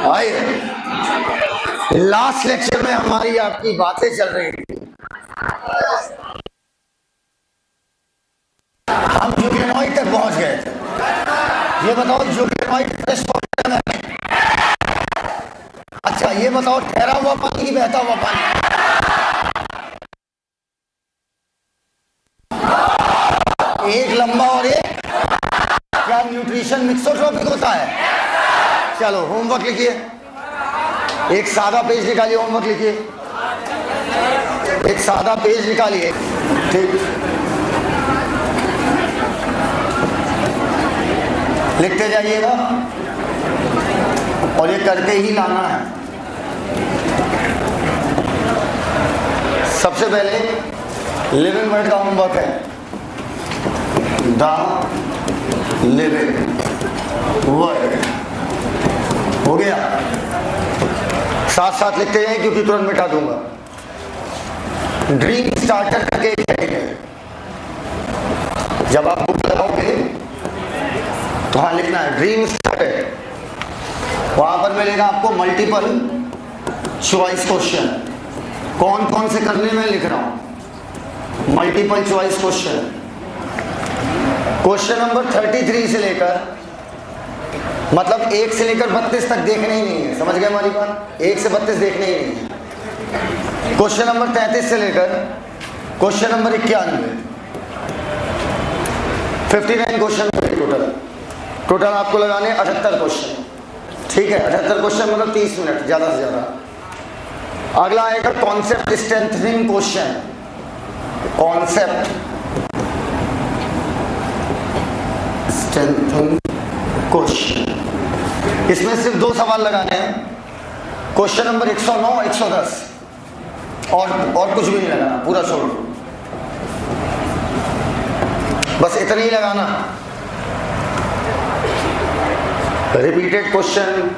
आइए, last lecture में हमारी आपकी बातें चल रही थी। हम यूक्रेनॉइड तक पहुंच गए थे। ये बताओ यूक्रेनॉइड फ्रेश वाटर है? अच्छा ये बताओ ठहरा हुआ पानी की बहता हुआ पानी? एक लंबा और एक क्या न्यूट्रिशन मिक्सोट्रोपिक होता है? चलो होमवर्क लिखिए, एक सादा पेज निकालिए, होमवर्क लिखिए, एक सादा पेज निकालिए। ठीक, लिखते जाइएगा और ये करके ही लाना है। सबसे पहले लिविंग वर्ड का होमवर्क है, द लिविंग वर्ड। हो गया? साथ साथ लिखते जाए क्योंकि तुरंत मिटा दूंगा। ड्रीम स्टार्टर करके एक हेडिंग है, जब आप बुक लगाओगे तो हाँ लिखना है ड्रीम स्टार्टर। वहां पर मिलेगा आपको मल्टीपल चॉइस क्वेश्चन। कौन कौन से करने में लिख रहा हूं? Multiple choice question. Question number 33 से लेकर मतलब 1 से लेकर 32 तक देखने ही नहीं है। समझ गए हमारी बात? 1 से 32 देखने ही नहीं है। क्वेश्चन नंबर 33 से लेकर क्वेश्चन नंबर 91, 59 क्वेश्चन टोटल आपको लगाने 78 क्वेश्चन। ठीक है, 78 क्वेश्चन मतलब 30 मिनट ज्यादा से ज्यादा। अगला आएगा concept strengthening question. Concept strengthening question, इसमें सिर्फ 2 सवाल लगाने हैं। क्वेश्चन नंबर 109, 110 और कुछ भी नहीं लगाना, पूरा छोड़ दो, बस इतना ही लगाना। रिपीटेड क्वेश्चन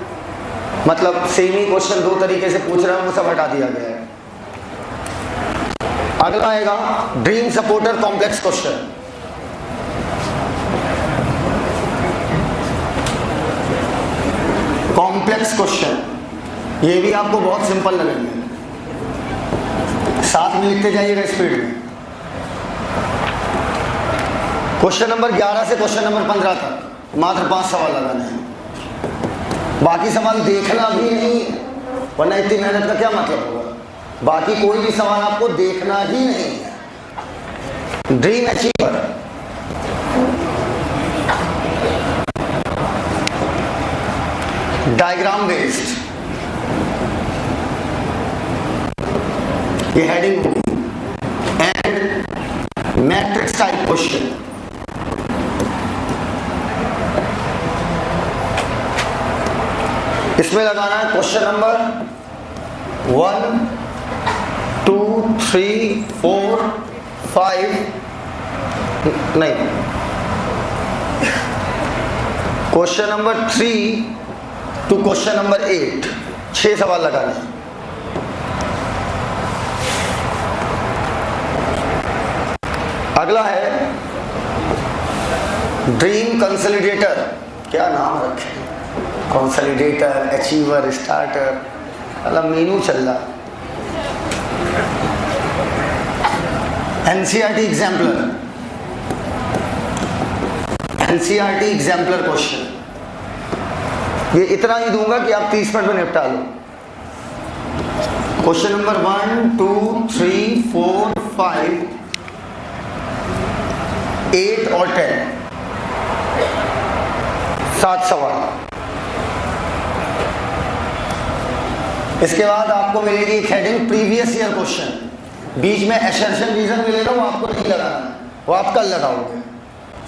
मतलब सेम ही क्वेश्चन 2 तरीके से पूछ रहा हूं, वो सब हटा दिया गया है। अगला आएगा dream supporter complex question. Complex question ये भी आपको बहुत सिंपल लगेंगे, साथ में लिखते जाइएगा स्पीड में। क्वेश्चन नंबर 11 से क्वेश्चन नंबर 15 तक मात्र 5 सवाल लगाने हैं। बाकी सवाल देखना भी नहीं है, वरना इतनी मेहनत का क्या मतलब होगा। बाकी कोई भी सवाल आपको देखना ही नहीं है। ड्रीम अचीवर, डायग्राम बेस्ड, ये हेडिंग होगी, एंड मैट्रिक्स टाइप क्वेश्चन। इसमें लगाना है क्वेश्चन नंबर 1, 2, 3, 4, 5 नहीं, question number 3 to question number 8, 6 सवाल लगाने हैं। अगला है ड्रीम कंसोलिडेटर। क्या नाम रखे, कंसोलिडेटर, अचीवर, स्टार्टर, मतलब मीनू चल रहा। NCERT exemplar, NCERT exemplar question. ये इतना ही दूंगा कि आप 30 मिनट में निपटा लो। क्वेश्चन नंबर 1, 2, 3, 4, 5, 8 और 10, 7 सवाल। इसके बाद आपको मिलेगी एक हेडिंग प्रीवियस ईयर क्वेश्चन। बीच में असर्शन रीजन मिलेगा, वो आपको नहीं लगाना, वो आप कल लगाओगे।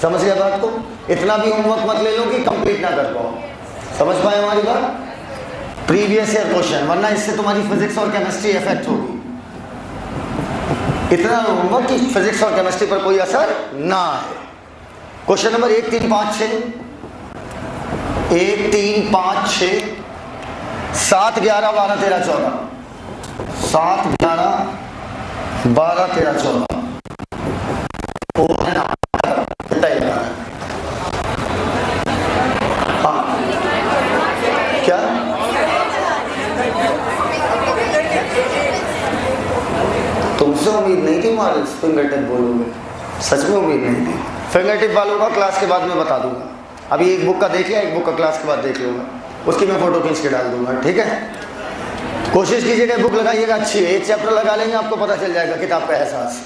समझ गए बात को? इतना भी होमवर्क मत ले लो कि कंप्लीट ना कर पाओ। समझ पाए हमारी बात? प्रीवियस ईयर क्वेश्चन, वरना इससे तुम्हारी फिजिक्स और केमिस्ट्री इफेक्ट होगी। इतना होमवर्क कि फिजिक्स और केमिस्ट्री पर कोई असर ना आए। क्वेश्चन नंबर 1, 3, 5, 6, 1, 3, 5, 6, 7, 11, 12, 13, 14, 7, 11, 12, 13, 14 हाँ क्या उम्मीद नहीं थी हमारे फिंगर टिप बोलोगे, सच में उम्मीद नहीं थी। फिंगर टिप वालों का क्लास के बाद मैं बता दूंगा। अभी एक बुक का देख लिया, एक बुक का क्लास के बाद देख लूँगा, उसकी मैं फ़ोटो खींच के डाल दूंगा, ठीक है। कोशिश कीजिएगा बुक लगाइएगा अच्छी है, एक चैप्टर लगा लेंगे आपको पता चल जाएगा किताब का एहसास,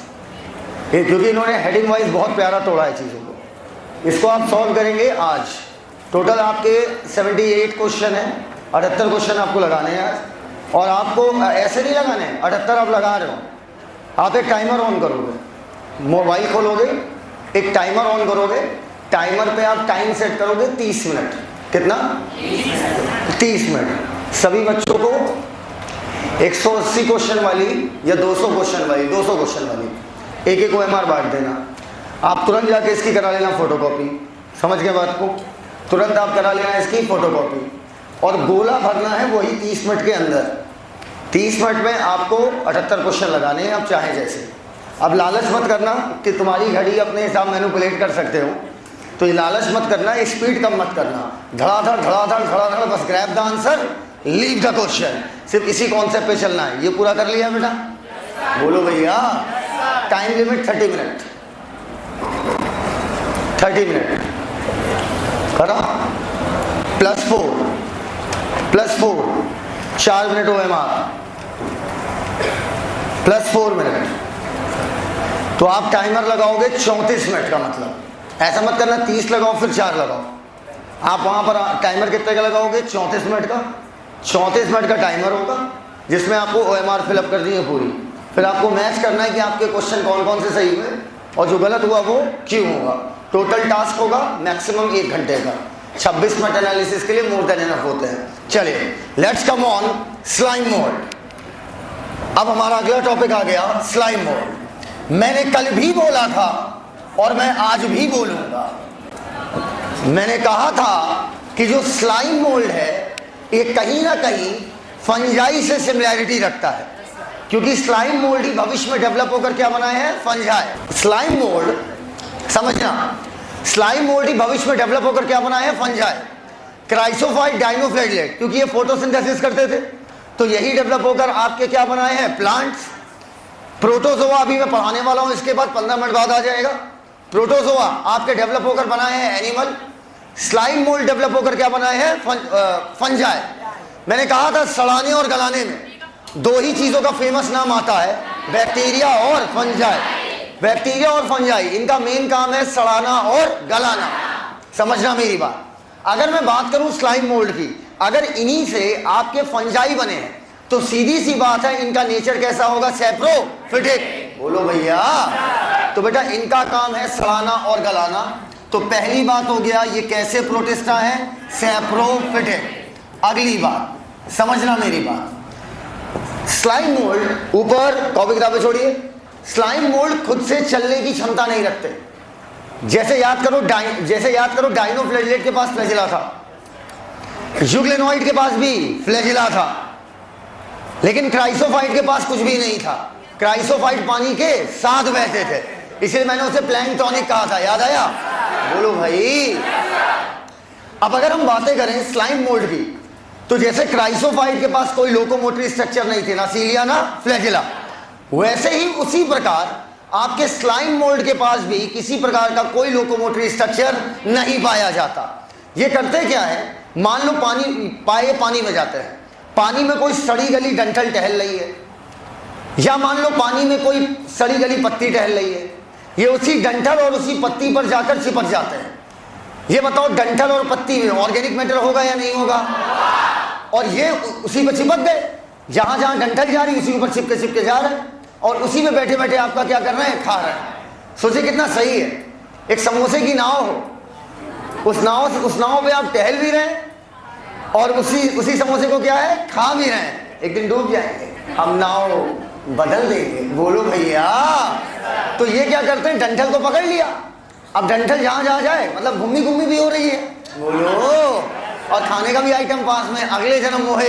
क्योंकि इन्होंने हेडिंग वाइज बहुत प्यारा तोड़ा है चीज़ों को। इसको आप सॉल्व करेंगे आज। टोटल आपके 78 क्वेश्चन हैं, 78 क्वेश्चन आपको लगाने हैं आज। और आपको ऐसे नहीं लगाने, 78 आप लगा रहे हो। आप एक टाइमर ऑन करोगे, मोबाइल खोलोगे, एक टाइमर ऑन करोगे, टाइमर पे आप टाइम सेट करोगे 30 मिनट। कितना? 30 मिनट। सभी बच्चों को 180 क्वेश्चन वाली या 200 क्वेश्चन वाली, 200 क्वेश्चन वाली एक OMR बांट देना। आप तुरंत जाके इसकी करा लेना फोटोकॉपी, समझ गए बात को? तुरंत आप करा लेना इसकी फोटोकॉपी, और गोला भरना है वही 30 मिनट के अंदर। 30 मिनट में आपको 78 क्वेश्चन लगाने हैं, आप चाहे जैसे। अब लालच मत करना कि तुम्हारी घड़ी अपने हिसाब मैनिपुलेट कर सकते हो, तो ये लालच मत करना, स्पीड कम मत करना, धड़ाधड़ धड़ाधड़ धड़ाधड़, बस grab the answer, leave the question, सिर्फ इसी कॉन्सेप्ट पे चलना है। ये पूरा कर लिया बेटा? बोलो भैया। टाइम लिमिट 30 मिनट, 30 मिनट करा, +4 4 मिनट OMR, +4 मिनट। तो आप टाइमर लगाओगे 34 मिनट का, मतलब ऐसा मत करना 30 लगाओ फिर 4 लगाओ। आप वहां पर टाइमर कितने का लगाओगे? 34 मिनट का। 34 मिनट का टाइमर होगा जिसमें आपको OMR फिलअप करनी है पूरी। फिर आपको मैच करना है कि आपके क्वेश्चन कौन कौन से सही हुए और जो गलत हुआ वो क्यों होगा। टोटल टास्क होगा मैक्सिमम 1 घंटे का। 26 मिनट एनालिसिस के लिए मोर देन एनफ होते हैं। चलिए let's come on slime mode. अब हमारा अगला टॉपिक आ गया स्लाइम मोड। मैंने कल भी बोला था और मैं आज भी बोलूंगा, मैंने कहा था कि जो स्लाइम मोल्ड है ये कहीं ना कहीं फंजाई से सिमिलैरिटी रखता है, क्योंकि स्लाइम मोल्ड ही भविष्य में डेवलप होकर क्या बना है? फंजाई। स्लाइम मोल्ड समझना, स्लाइम मोल्ड ही भविष्य में डेवलप होकर क्या बना है? फंजाई। क्राइसोफाइट डाइनोफ्लैगेलेट, क्योंकि ये फोटोसिंथेसिस करते थे, तो यही डेवलप होकर आपके क्या बनाए हैं? प्लांट्स। प्रोटोजोआ अभी मैं पढ़ाने वाला हूं, इसके बाद 15 मिनट बाद आ जाएगा। प्रोटोजोआ आपके डेवलप होकर बनाए हैं एनिमल। स्लाइम मोल्ड डेवलप होकर क्या बनाए हैं? फंजाई। मैंने कहा था सड़ाने और गलाने में 2 ही चीजों का फेमस नाम आता है, बैक्टीरिया और फंजाई। बैक्टीरिया और फंजाई इनका मेन काम है सड़ाना और गलाना, समझना मेरी बात। अगर मैं बात करूं स्लाइम मोल्ड की, अगर इन्हीं से आपके फंजाई बने हैं तो सीधी सी बात है इनका नेचर कैसा होगा? सैप्रोफिटिक। बोलो भैया। तो बेटा इनका काम है सड़ाना और गलाना। तो पहली बात हो गया ये कैसे प्रोटिस्टा है? सैप्रोफिटिक। अगली बात समझना मेरी बात, स्लाइम मोल्ड, ऊपर कॉपी किताबें छोड़िए, स्लाइम मोल्ड खुद से चलने की क्षमता नहीं रखते। जैसे याद करो डाइनोफ्लैगेलेट के पास फ्लैजिला था, यूग्लेनोइड के पास भी फ्लैजिला था, लेकिन क्राइसोफाइट के पास कुछ भी नहीं था। क्राइसोफाइट पानी के साथ बहते थे, इसलिए मैंने उसे प्लैंक्टोनिक कहा था। याद आया? बोलो भाई। अब अगर हम बातें करें स्लाइम मोल्ड की, तो जैसे क्राइसोफाइट के पास कोई लोकोमोटरी स्ट्रक्चर नहीं थे, ना सीलिया ना फ्लैजिला, वैसे ही उसी प्रकार आपके स्लाइम मोल्ड के पास भी किसी प्रकार का कोई लोकोमोटरी स्ट्रक्चर नहीं पाया जाता। ये करते क्या है? मान लो पानी में जाते हैं, पानी में कोई सड़ी गली डंठल टहल रही है, या मान लो पानी में कोई सड़ी गली पत्ती टहल रही है, ये उसी डंठल और उसी पत्ती पर जाकर चिपक जाते हैं। ये बताओ डंठल और पत्ती में ऑर्गेनिक मैटर होगा या नहीं होगा? और ये उसी पर चिपक गए, जहां जहां डंठल जा रही उसी के ऊपर चिपके जा रहे हैं, और उसी में बैठे बैठे आपका क्या कर रहे हैं? खा रहे हैं। सोचिए कितना सही है। एक समोसे की नाव हो, उस नाव पे आप टहल भी रहे हैं और उसी समोसे को क्या है? खा भी रहे हैं। एक दिन डूब जाएंगे, हम नाव बदल देंगे। बोलो भैया। तो ये क्या करते हैं? डंठल को पकड़ लिया, अब डंठल जहां जाए, मतलब घूमी भी हो रही है। बोलो। और खाने का भी आइटम पास में, अगले जन्म मोहे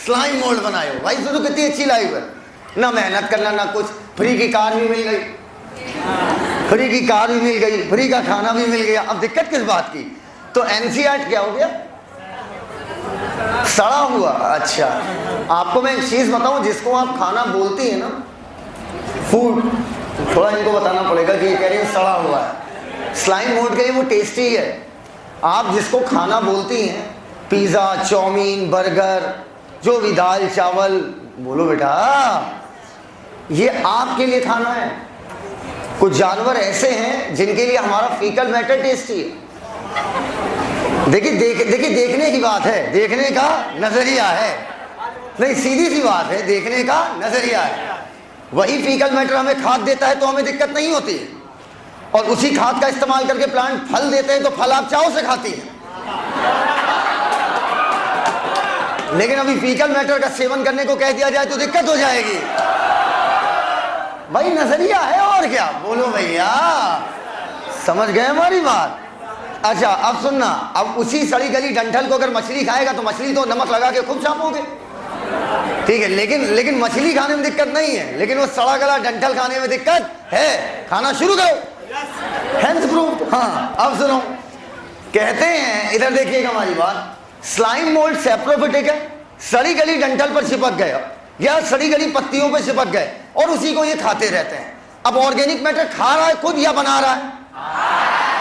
स्लाइम मोल्ड बनाए हो। भाई तो कितनी अच्छी लाइफ है, ना मेहनत करना ना कुछ, फ्री की कार भी मिल गई, फ्री का खाना भी मिल गया। अब दिक्कत किस बात की? तो एनसीईआरटी क्या हो गया? सड़ा हुआ। अच्छा, आपको मैं एक चीज बताऊं, जिसको आप खाना बोलती है ना, फूड, थोड़ा इनको बताना पड़ेगा कि ये कह रही है सड़ा हुआ है। स्लाइम मोड के लिए वो टेस्टी है। आप जिसको खाना बोलती हैं, पिज़्ज़ा, चाउमीन, बर्गर, जो भी दाल चावल, बोलो बेटा ये आपके लिए खाना है। कुछ जानवर ऐसे हैं जिनके लिए हमारा फीकल मैटर टेस्टी है। देखिए देखने की बात है, देखने का नजरिया है, नहीं सीधी सी बात है, देखने का नजरिया है। वही फीकल मैटर हमें खाद देता है तो हमें दिक्कत नहीं होती है, और उसी खाद का इस्तेमाल करके प्लांट फल देते हैं तो फल आप चाव से खाती हैं। लेकिन अभी फीकल मैटर का सेवन करने को कह दिया जाए तो दिक्कत हो जाएगी। भाई नजरिया है और क्या, बोलो भैया, समझ गए हमारी बात। अच्छा अब सुनना, अब उसी सड़ी गली डंठल को अगर मछली खाएगा तो मछली तो नमक लगा के खूब चापोगे, ठीक है, लेकिन मछली खाने में दिक्कत नहीं है, लेकिन वो सड़ा गला डंठल खाने में दिक्कत है। खाना शुरू करो, हेल्थ प्रूफ। हाँ अब सुनो, कहते हैं, इधर देखिएगा हमारी बात, स्लाइम मोल्ड सैप्रोफिटिक है, सड़ी गली डंठल पर चिपक गए या सड़ी गली पत्तियों पर चिपक गए और उसी को ये खाते रहते हैं। अब ऑर्गेनिक मैटर खा रहा है खुद या बना रहा है?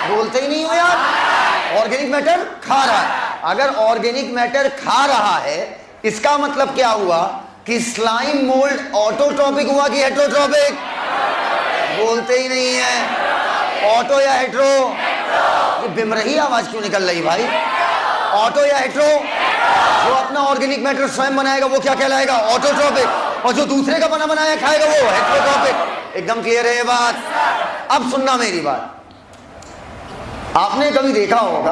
बोलते ही नहीं हो यार, ऑर्गेनिक मैटर खा रहा है। अगर ऑर्गेनिक मैटर खा रहा है इसका मतलब क्या हुआ कि स्लाइम मोल्ड ऑटोट्रॉपिक हुआ कि हेट्रोट्रॉपिक? बोलते ही नहीं है, ऑटो या हेट्रो? ये बिमरही आवाज क्यों निकल रही भाई? ऑटो या हेट्रो? जो अपना ऑर्गेनिक मैटर स्वयं बनाएगा वो क्या कहलाएगा? ऑटोट्रॉपिक, और जो दूसरे का बना बनाया खाएगा वो हेट्रोट्रॉपिक। एकदम क्लियर है ये बात। अब सुनना मेरी बात, आपने कभी देखा होगा,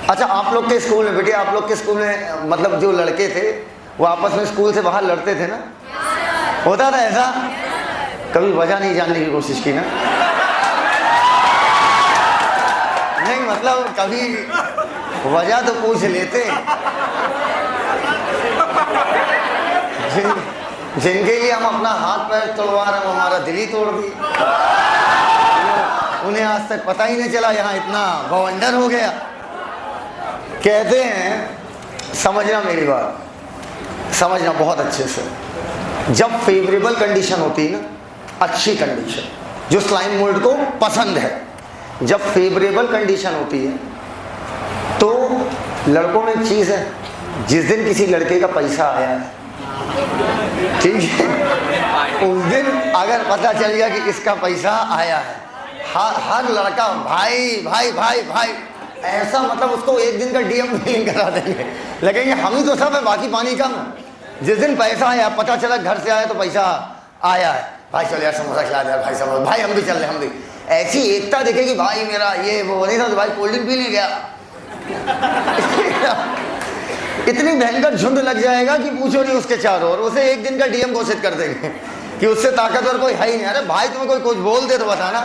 अच्छा आप लोग के स्कूल में, बेटे आप लोग के स्कूल में मतलब जो लड़के थे वो आपस में स्कूल से बाहर लड़ते थे ना, होता था ऐसा? कभी वजह नहीं जानने की कोशिश की ना? नहीं मतलब कभी वजह तो पूछ लेते। जिनके लिए हम अपना हाथ पैर तोड़वा रहे हैं वो हमारा दिल ही तोड़ दी, उन्हें आज तक पता ही नहीं चला, यहाँ इतना बवंडर हो गया। कहते हैं, समझना मेरी बात, समझना बहुत अच्छे से, जब फेवरेबल कंडीशन होती है ना, अच्छी कंडीशन जो स्लाइम मोल्ड को पसंद है, जब फेवरेबल कंडीशन होती है तो लड़कों में एक चीज़ है, जिस दिन किसी लड़के का पैसा आया है, ठीक है, उस दिन अगर पता चल गया कि इसका पैसा आया है, हर लड़का भाई भाई भाई भाई ऐसा, मतलब उसको एक दिन का डीएम फीलिंग करा देंगे, लगेंगे हम ही तो सब है बाकी पानी कम। जिस दिन पैसा आया, पता चला घर से आया तो पैसा आया है, भाई चल यार समोसा खिला दे यार, भाई समोसा, भाई हम भी चल रहे, हम भी। ऐसी एकता दिखेगी, भाई मेरा ये वो नहीं था तो भाई कोल्ड ड्रिंक पी नहीं गया। इतनी भयंकर झुंड लग जाएगा कि पूछो नहीं उसके चारों ओर, उसे एक दिन का डीएम घोषित कर देंगे कि उससे ताकतवर कोई है ही नहीं। अरे भाई तुम्हें कोई कुछ बोल दे तो बताना।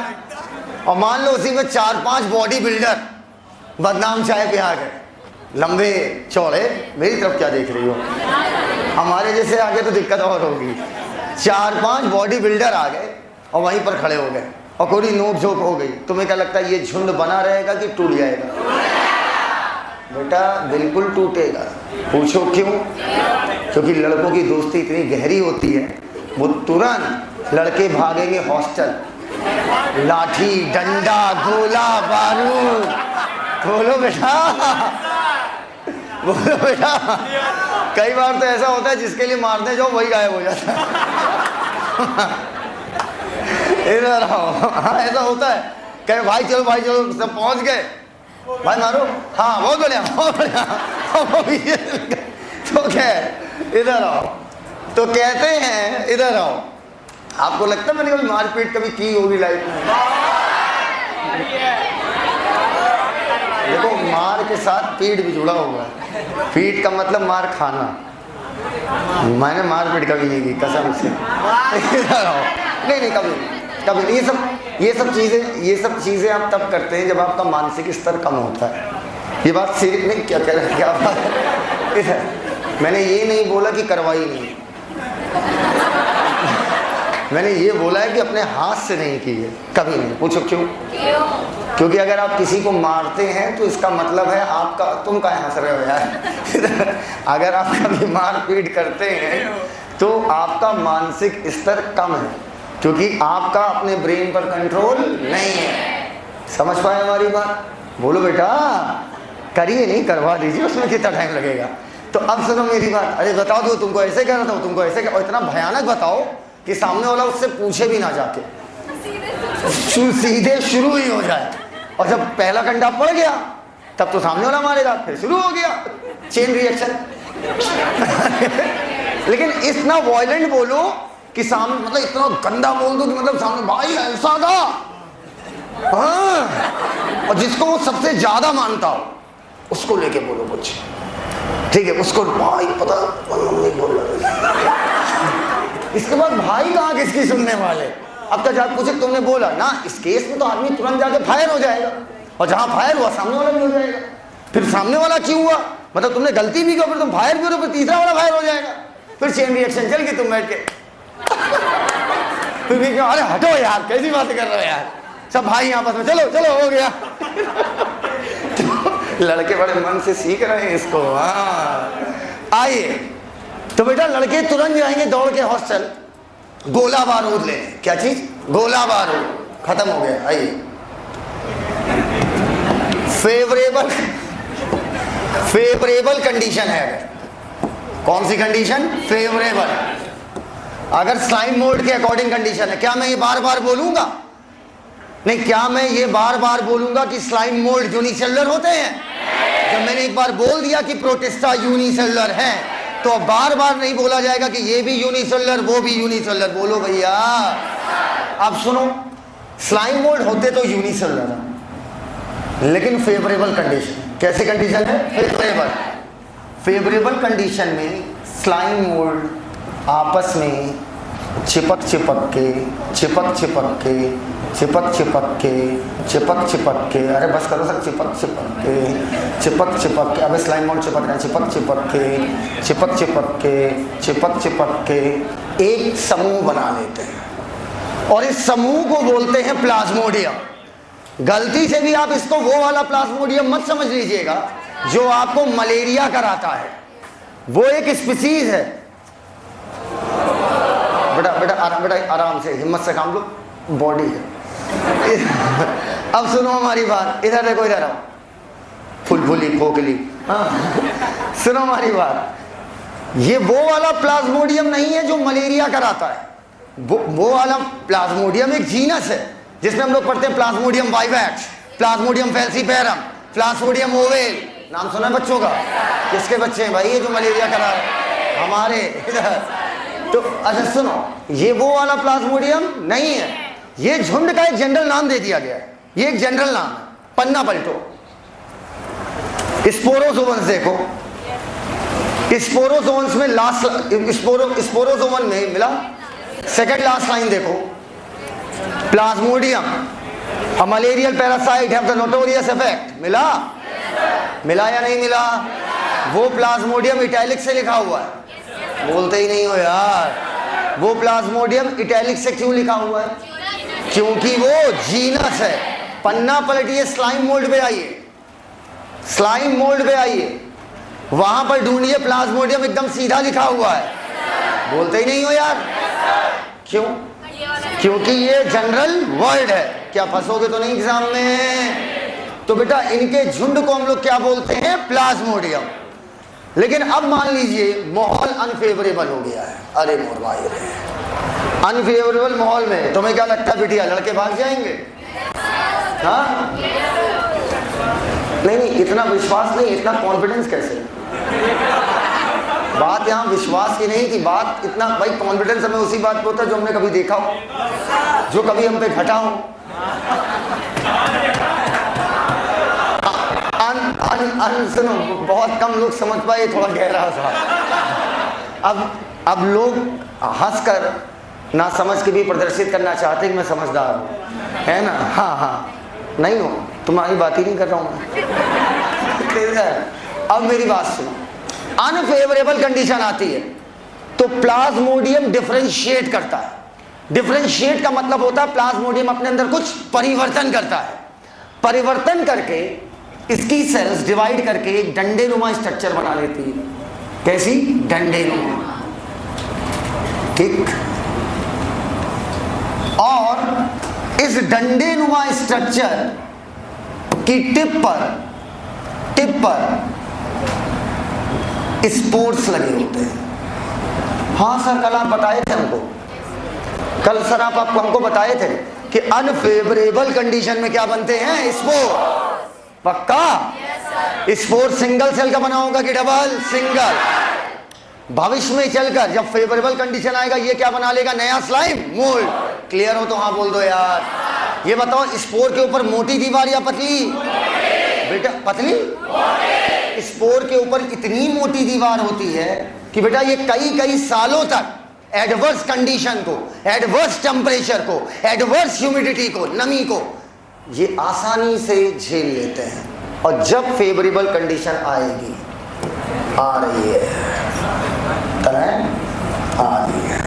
और मान लो उसी में 4-5 बॉडी बिल्डर बदनाम चाय पे आ गए, लंबे चौड़े, मेरी तरफ क्या देख रही हो, हमारे जैसे आगे तो दिक्कत और होगी। 4-5 बॉडी बिल्डर आ गए और वहीं पर खड़े हो गए और कोई नोक झोंक हो गई। तुम्हें क्या लगता है ये झुंड बना रहेगा कि टूट जाएगा? बेटा बिल्कुल टूटेगा। पूछो क्यों? क्योंकि लड़कों की दोस्ती इतनी गहरी होती है, वो तुरंत लड़के भागेंगे हॉस्टल, लाठी डंडा गोला बारूद। बोलो बेटा, बोलो बेटा। कई बार तो ऐसा होता है जिसके लिए मारने जाओ वही गायब हो जाता है। इधर आओ, हाँ ऐसा होता है। कहे भाई चलो सब पहुंच गए, भाई मारो, हाँ बहुत बढ़िया बहुत बढ़िया। तो खैर इधर आओ, तो कहते हैं इधर आओ। आपको लगता है मैंने कभी मारपीट कभी की होगी लाइफ में? देखो मार के साथ पीठ भी जुड़ा हुआ है। पीठ का मतलब मार खाना, मैंने मारपीट कभी नहीं की कसम से। इधर आओ, नहीं कभी नहीं। ये सब चीज़ें आप तब करते हैं जब आपका मानसिक स्तर कम होता है। ये बात सीरियस नहीं, क्या कह रहे हैं, क्या बात है? इधर मैंने ये नहीं बोला कि करवाई नहीं, मैंने ये बोला है कि अपने हाथ से नहीं की है, कभी नहीं। पूछो क्यों? क्योंकि अगर आप किसी को मारते हैं तो इसका मतलब है आपका, तुम काहे हंस रहे हो यार? अगर आप कभी मारपीट करते हैं तो आपका मानसिक स्तर कम है। क्योंकि आपका अपने ब्रेन पर कंट्रोल नहीं है। समझ पाए हमारी बात? बोलो बेटा, करिए नहीं, करवा दीजिए, उसमें कितना टाइम लगेगा। तो अब सुनो मेरी बात। अरे बताओ दो, तुमको ऐसे कह रहा था, तुमको ऐसे और इतना भयानक बताओ कि सामने वाला उससे पूछे भी ना जाके, सीधे शुरू ही हो जाए। और जब पहला कंडा पड़ गया तब तो सामने वाला मारेगा, फिर शुरू हो गया चेन रिएक्शन। लेकिन इतना वॉयलेंट बोलो कि सामने, मतलब इतना गंदा बोल दो कि मतलब सामने भाई ऐसा था, हाँ, और जिसको वो सबसे ज्यादा मानता हो उसको लेके बोलो कुछ, ठीक है? उसको भाई पता नहीं बोल रहा। इसके बाद भाई कहाँ किसकी सुनने वाले? अब तक जाके पूछे तुमने बोला ना, इस केस में तो आदमी तुरंत जाके फायर हो जाएगा, और जहां फायर हुआ सामने वाला भी हो जाएगा। फिर सामने वाला क्यों हुआ, मतलब तुमने गलती भी की, फिर तुम फायर भी हो, फिर तीसरा वाला फायर हो जाएगा, फिर चेन रिएक्शन चल गई, तुम बैठ के फिर भी क्यों, अरे हटो यार, कैसी बातें कर रहे हो यार, सब भाई आपस में, चलो चलो हो गया। तो लड़के बड़े मन से सीख रहे हैं इसको। हाँ आइए, तो बेटा लड़के तुरंत जाएंगे दौड़ के हॉस्टल, गोला बारूद लेने। क्या चीज? गोला बारूद। खत्म हो गया। आइए, फेवरेबल कंडीशन है। कौन सी कंडीशन? फेवरेबल। अगर स्लाइम मोल्ड के अकॉर्डिंग कंडीशन है, क्या मैं ये बार बार बोलूंगा? नहीं, क्या मैं ये बार बार बोलूंगा कि स्लाइम मोल्ड यूनिसेलुलर होते हैं? जब मैंने एक बार बोल दिया कि प्रोटिस्टा यूनिसेलुलर है, तो बार बार नहीं बोला जाएगा कि ये भी यूनिसेलुलर वो भी यूनिसेलुलर। बोलो भैया। अब सुनो, स्लाइम मोल्ड होते तो यूनिसेलुलर है, लेकिन फेवरेबल कंडीशन। कैसी कंडीशन है? फेवरेबल कंडीशन में स्लाइम मोल्ड आपस में चिपक के, अरे बस करो सर, चिपक के, अबे स्लाइम मोल्ड चिपक रहे हैं, चिपक के एक समूह बना लेते हैं, और इस समूह को बोलते हैं प्लाज्मोडियम। गलती से भी आप इसको वो वाला प्लाज्मोडियम मत समझ लीजिएगा जो आपको मलेरिया कराता है, वो एक स्पीसीज है। बेटा आराम से, हिम्मत से काम लो, बॉडी है। अब सुनो हमारी बात, इधर देखो, इधर आओ, फुलफुली खोखली। हाँ सुनो हमारी बात, ये वो वाला प्लाज्मोडियम नहीं है जो मलेरिया कराता है। वो वाला प्लाज्मोडियम एक जीनस है, जिसमें हम लोग पढ़ते हैं Plasmodium vivax, Plasmodium falciparum, Plasmodium oval. नाम सुना है बच्चों का? किसके बच्चे हैं भाई ये जो मलेरिया करा रहे हैं? हमारे इधर। तो अच्छा सुनो, ये वो वाला प्लाज्मोडियम नहीं है, ये झुंड का एक जनरल नाम दे दिया गया है, ये एक जनरल नाम है। पन्ना पलटो, स्पोरोजोवंस देखो, स्पोरोजोवंस में लास्ट स्पोरोजोवन में मिला, सेकंड लास्ट लाइन देखो, Plasmodium a malarial parasite have the notorious effect. मिला या नहीं मिला? वो प्लाज्मोडियम इटैलिक से लिखा हुआ है, बोलते ही नहीं हो यार। वो प्लाज्मोडियम इटैलिक से क्यों लिखा हुआ है? क्योंकि वो जीनस है। पन्ना पलटिए, स्लाइम मोल्ड पे आइए, स्लाइम मोल्ड पे आइए, वहां पर ढूंढिए प्लाज्मोडियम एकदम सीधा लिखा हुआ है, बोलते ही नहीं हो यार। क्यों? क्योंकि ये जनरल वर्ड है। क्या फंसोगे तो नहीं एग्जाम में? तो बेटा इनके झुंड को हम लोग क्या बोलते हैं? प्लाज्मोडियम। लेकिन अब मान लीजिए माहौल अनफेवरेबल हो गया है, अरे मोर भाई, अनफेवरेबल माहौल में तुम्हें क्या लगता है बिटिया, लड़के भाग जाएंगे? हाँ नहीं, इतना विश्वास नहीं, इतना कॉन्फिडेंस कैसे? बात यहाँ विश्वास की नहीं कि बात इतना, भाई कॉन्फिडेंस हमें उसी बात पे होता है जो हमने कभी देखा हो, जो कभी हम पे घटा हो। सुनो, बहुत कम लोग समझ पाए, थोड़ा गहरा था। अब लोग हंसकर ना समझ के भी प्रदर्शित करना चाहते कि मैं समझदार हूँ, है ना? हाँ नहीं हो, तुम्हारी बात ही नहीं कर रहा हूँ मैं। अब मेरी बात सुनो, अनफेवरेबल कंडीशन आती है तो प्लाज्मोडियम डिफरेंशिएट करता है। डिफरेंशिएट का मतलब होता है प्लाज्मोडियम अपने अंदर कुछ परिवर्तन करता है, परिवर्तन करके इसकी सेल्स डिवाइड करके एक डंडे-नुमा स्ट्रक्चर बना लेती है। कैसी? डंडे-नुमा। ठीक। और इस डंडे नुमा स्ट्रक्चर की टिप पर स्पोर्स लगे होते हैं। हाँ सर, कल आप बताए थे हमको, कल सर आप हमको बताए थे कि अनफेवरेबल कंडीशन में क्या बनते हैं? स्पोर। पक्का? स्पोर सिंगल सेल का बना होगा कि डबल? सिंगल। भविष्य में चलकर जब फेवरेबल कंडीशन आएगा ये क्या बना लेगा? नया स्लाइम मोल्ड। क्लियर हो तो हाँ बोल दो यार। ये बताओ, स्पोर के ऊपर मोटी दीवार या पतली? बेटा पतली। स्पोर के ऊपर इतनी मोटी दीवार होती है कि बेटा ये कई सालों तक एडवर्स कंडीशन को, एडवर्स टेम्परेचर को, एडवर्स ह्यूमिडिटी को, नमी को ये आसानी से झेल लेते हैं। और जब फेवरेबल कंडीशन आएगी, आ रही है, आ रही है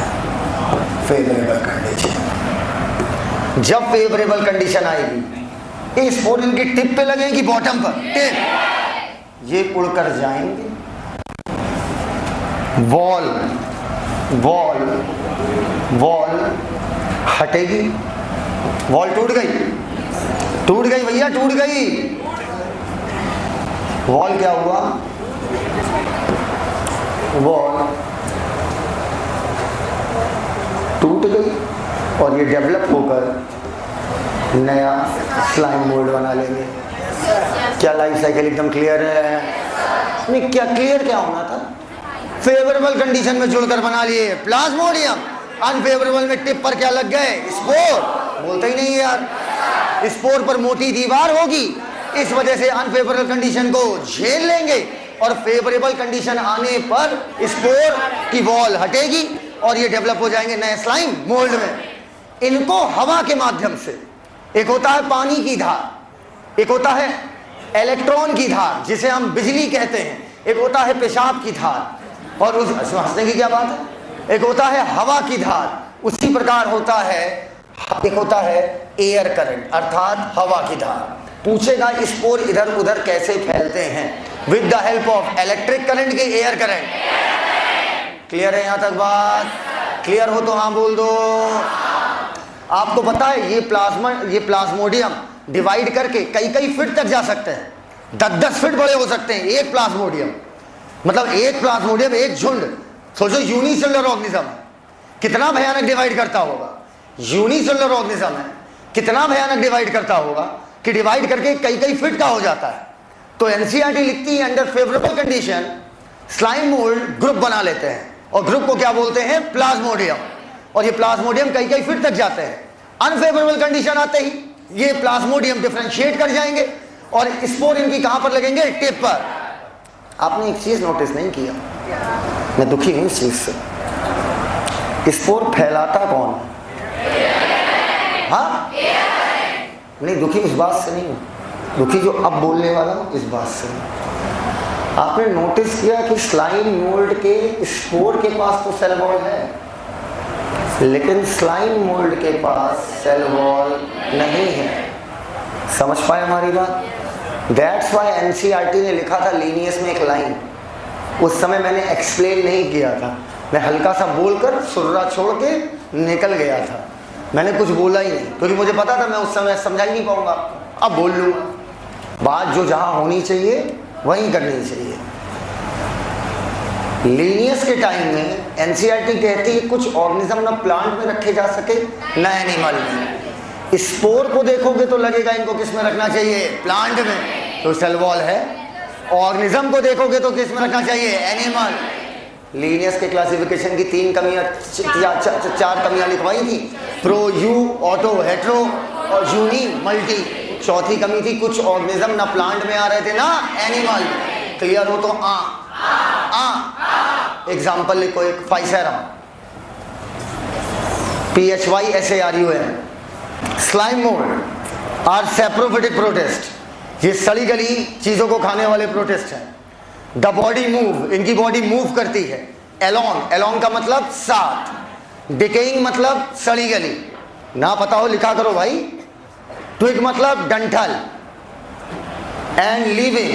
फेवरेबल कंडीशन, जब फेवरेबल कंडीशन आएगी, इस स्पोर इनकी टिप पे लगेगी, बॉटम पर टिप, ये उड़कर जाएंगे, वॉल हटेगी, वॉल टूट गई भैया, टूट गई। वॉल क्या हुआ? वॉल टूट गई और ये डेवलप होकर नया स्लाइम मोल्ड बना लेंगे। क्या लाइफ साइकिल एकदम क्लियर है? नहीं, क्या क्लियर क्या होना था? फेवरेबल कंडीशन में जुड़कर बना लिए प्लाज्मोडियम, अनफेवरेबल में टिप पर क्या लग गए? स्पोर। बोलते ही नहीं यार। स्पोर पर मोटी दीवार होगी, इस वजह से अनफेवरेबल कंडीशन को झेल लेंगे और फेवरेबल कंडीशन आने पर स्पोर की वॉल हटेगी और ये डेवलप हो जाएंगे नए स्लाइम मोल्ड में। इनको हवा के माध्यम से, एक होता है पानी की धार, एक होता है इलेक्ट्रॉन की धार जिसे हम बिजली कहते हैं, एक होता है पेशाब की धार, और उस हंसने की क्या बात है, एक होता है हवा की धार, उसी प्रकार होता है एक होता है एयर करंट अर्थात हवा की धार। पूछेगा स्पोर इधर उधर कैसे फैलते हैं? With the help of electric current के एयर करंट। क्लियर है? यहां तक बात क्लियर हो तो हाँ बोल दो। आपको पता है ये प्लाज्मोडियम डिवाइड करके कई फीट तक जा सकते हैं, 10 फीट बड़े हो सकते हैं एक प्लाज्मोडियम। मतलब एक प्लाज्मोडियम, एक झुंड, सोचो यूनिसेलुलर ऑर्गेनिज्म कितना भयानक डिवाइड करता होगा। यूनिसेलुलर ऑर्गेनिज्म है, कितना भयानक डिवाइड करता होगा कि डिवाइड करके कई फीट का हो जाता है। तो एनसीईआरटी लिखती है under favourable condition slime mould group बना लेते हैं और ग्रुप को क्या बोलते हैं? प्लाज्मोडियम। और ये प्लाज्मोडियम कई फीट तक जाते हैं। अनफेवरेबल कंडीशन आते ही ये प्लाज्मोडियम डिफरेंशिएट कर जाएंगे और स्पोर इनकी कहां पर लगेंगे? टिप पर। आपने एक चीज नोटिस नहीं किया, मैं दुखी हूं इस चीज से, स्पोर फैलाता कौन? हाँ नहीं, दुखी उस बात से नहीं हूं, दुखी जो अब बोलने वाला हूं इस बात से। आपने नोटिस किया कि स्लाइम मोल्ड के स्पोर के पास तो सेल वॉल है, लेकिन स्लाइम मोल्ड के पास सेल वॉल नहीं है। समझ पाए हमारी बात? दैट्स वाई एनसीईआरटी ने लिखा था लीनियस में एक लाइन, उस समय मैंने एक्सप्लेन नहीं किया था, मैं हल्का सा बोलकर सुर्रा छोड़ के निकल गया था, मैंने कुछ बोला ही नहीं क्योंकि मुझे पता था मैं उस समय समझा ही नहीं पाऊंगा। अब बोल लूँगा, बात जो जहां होनी चाहिए वहीं करनी चाहिए। लीनियस के टाइम में एनसीईआरटी कहती है कुछ ऑर्गेनिज्म ना प्लांट में रखे जा सके ना एनिमल में। स्पोर को देखोगे तो लगेगा इनको किस में रखना चाहिए? प्लांट में, तो सेल वॉल है। ऑर्गेनिज्म को देखोगे तो किस में रखना चाहिए? एनिमल। लीनियस के क्लासिफिकेशन की 3 कमियां, 4 कमियां लिखवाई थी, प्रो यू ऑटो हेट्रो और यूनी मल्टी। चौथी कमी थी कुछ ऑर्गेनिज्म ना प्लांट में आ रहे थे ना एनिमल। क्लियर हो तो एग्जाम्पल लिखो, एक Physarum, PHYSARUM, slime mould are saprophytic protist, ये सड़ी गली चीजों को खाने वाले प्रोटिस्ट हैं। द बॉडी मूव, इनकी बॉडी मूव करती है एलोंग, एलोंग का मतलब साथ, डिकेइंग मतलब सड़ी गली, ना पता हो लिखा करो भाई। ट्विग मतलब डंठल, एंड लीविंग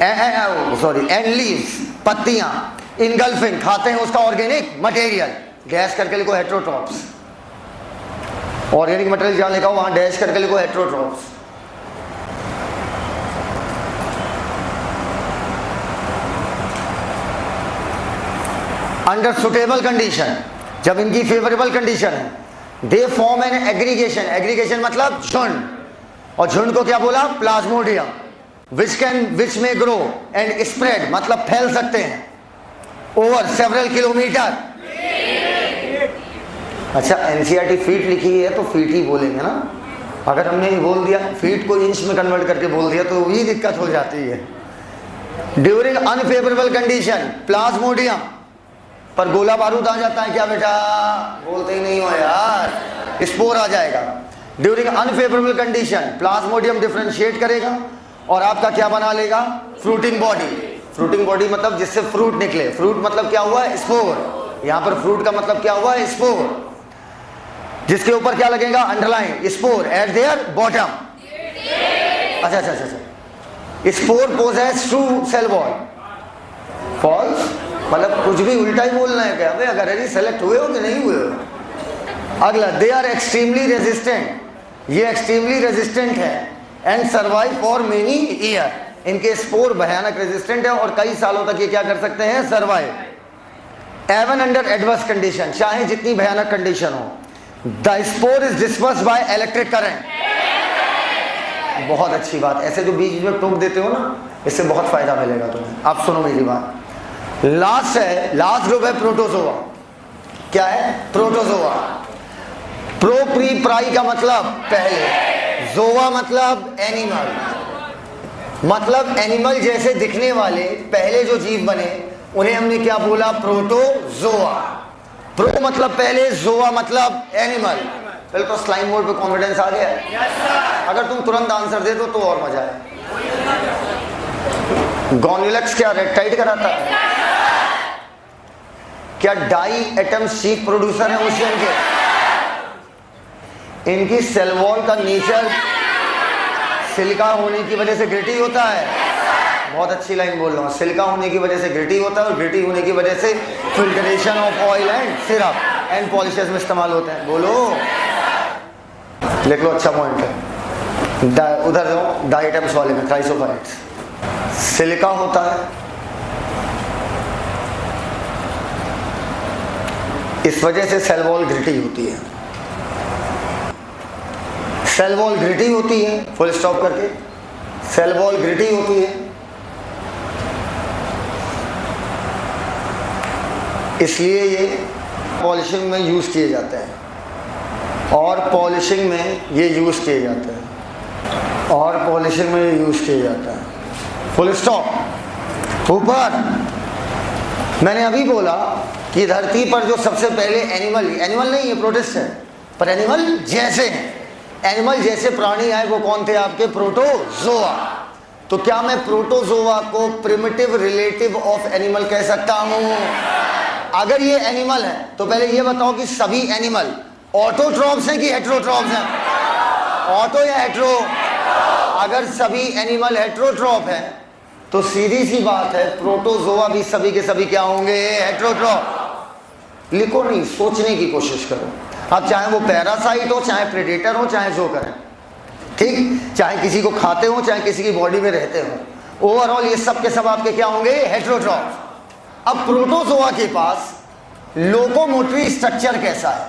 एंड लीव्स पत्तियां, इनगल्फिंग खाते हैं उसका ऑर्गेनिक मटेरियल, गैस करके लिखो हेट्रोट्रॉप्स। ऑर्गेनिक मटेरियल जहाँ लिखा हो वहाँ डैश करके लिखो हेट्रोट्रॉप्स। अंडर सुटेबल कंडीशन, जब इनकी फेवरेबल कंडीशन है, they form an aggregation, aggregation मतलब झुंड, और झुंड को क्या बोला? प्लाज्मोडियम, विच में ग्रो एंड स्प्रेड मतलब फैल सकते हैं ओवर सेवरल किलोमीटर। अच्छा एनसीईआरटी फीट लिखी है तो फीट ही बोलेंगे ना, अगर हमने बोल दिया फीट को इंच में कन्वर्ट करके बोल दिया तो भी दिक्कत हो जाती है। ड्यूरिंग अनफेवरेबल कंडीशन प्लाज्मोडियम, पर गोला बारूद आ जाता है क्या बेटा? बोलते ही नहीं हो यार, स्पोर आ जाएगा। During unfavourable condition Plasmodium differentiate करेगा और आपका क्या बना लेगा? Fruiting body. फ्रूटिंग बॉडी मतलब जिससे फ्रूट निकले, फ्रूट मतलब क्या हुआ? स्पोर। यहां पर फ्रूट का मतलब क्या हुआ? स्पोर। जिसके ऊपर क्या लगेगा? Underline spore at their bottom. अच्छा अच्छा अच्छा, spore possess true cell wall, false मतलब कुछ भी उल्टा ही बोलना है क्या? अगर यदि सेलेक्ट हुए हो कि नहीं हुए हो। अगला, दे आर एक्सट्रीमली रेजिस्टेंट, ये एक्सट्रीमली रेजिस्टेंट है and survive for many year, इनके स्पोर भयानक रेजिस्टेंट है और कई सालों तक ये क्या कर सकते हैं? Survive. Even under adverse condition, चाहे जितनी भयानक कंडीशन हो। The spore is dispersed by electric current, बहुत अच्छी बात, ऐसे जो बीच में टोक देते हो ना, इससे बहुत फायदा मिलेगा तुम्हें। आप सुनो मेरी बात। लास्ट है, लास्ट ग्रुप है प्रोटोजोआ। क्या है? प्रोटोजोआ। प्रो प्री प्राई का मतलब पहले, जोआ मतलब एनिमल, मतलब एनिमल जैसे दिखने वाले पहले जो जीव बने उन्हें हमने क्या बोला? प्रोटोजोआ। प्रो मतलब पहले, जोआ मतलब एनिमल। पहले तो स्लाइम मोड पे कॉन्फिडेंस आ गया। अगर तुम तुरंत आंसर दे दो तो और मजा है। गॉन्युलेक्स क्या रेप्टाइड कराता है? क्या डाई एटम चीफ प्रोड्यूसर है ओशियन के? इनकी सेल वॉल का नेचर सिलिका होने की वजह से ग्रिटी होता है। बहुत अच्छी लाइन बोल रहा हूँ, सिलिका होने की वजह से ग्रिटी होता है और ग्रिटी होने की वजह से filtration of oil and syrup and polishes में इस्तेमाल होते हैं। बोलो, लिख लो, अच्छा पॉइंट है। उधर जाओ डाई एटम्स वाले में, क्राइसोफाइट्स, सिलिका होता है, इस वजह से सेल वॉल ग्रिटी होती है। सेल वॉल ग्रिटी होती है, फुल स्टॉप करके, सेल वॉल ग्रिटी होती है, इसलिए ये पॉलिशिंग में यूज किए जाते हैं, और पॉलिशिंग में ये यूज किए जाते हैं, और पॉलिशिंग में ये यूज किए जाता है। Full stop. ऊपर मैंने अभी बोला कि धरती पर जो सबसे पहले एनिमल नहीं है, प्रोटिस्ट है, पर एनिमल जैसे हैं, एनिमल जैसे प्राणी आए वो कौन थे आपके? प्रोटोजोआ। तो क्या मैं प्रोटोजोआ को प्रिमिटिव रिलेटिव ऑफ एनिमल कह सकता हूं? अगर ये एनिमल है तो पहले ये बताओ कि सभी एनिमल ऑटोट्रॉप्स हैं कि हेट्रोट्रॉप्स हैं? ऑटो या हेट्रो? अगर सभी एनिमल हेट्रोट्रॉप हैं तो सीधी सी बात है प्रोटोजोआ भी सभी के सभी क्या होंगे? हेट्रोट्रॉप। लिखो नहीं, सोचने की कोशिश करो। अब चाहे वो पैरासाइट हो, चाहे प्रेडेटर हो, चाहे जो करें, ठीक, चाहे किसी को खाते हो, चाहे किसी की बॉडी में रहते हो, ओवरऑल ये सब के सब आपके क्या होंगे? हेट्रोट्रॉप। अब प्रोटोजोआ के पास लोकोमोटरी स्ट्रक्चर कैसा है?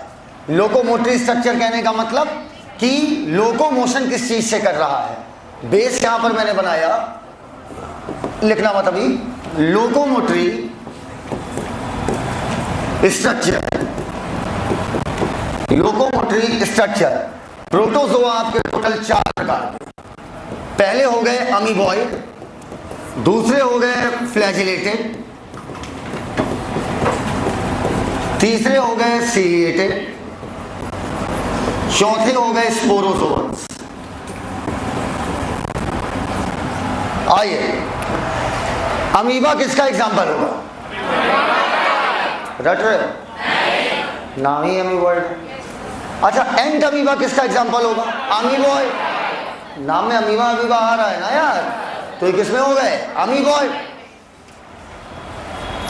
लोकोमोटरी स्ट्रक्चर कहने का मतलब कि लोकोमोशन किस चीज से कर रहा है। बेस यहां पर मैंने बनाया, लिखना मत अभी, locomotory structure. Locomotory structure protozoa आपके टोटल 4 प्रकार के। पहले हो गए अमीबॉइड, दूसरे हो गए फ्लैजिलेटेड, तीसरे हो गए सीलिएटेड, चौथे हो गए स्पोरोजोअन्स। आइए, अमीबा किसका एग्जांपल होगा? रट रहे हो? नाम ही अमीबॉइड। अच्छा, एंट अमीबा किसका एग्जांपल होगा? अमीबॉइड। नाम में अमीबा अमीबा आ रहा है ना यार, तो ये किसमें हो गए? अमीबॉइड।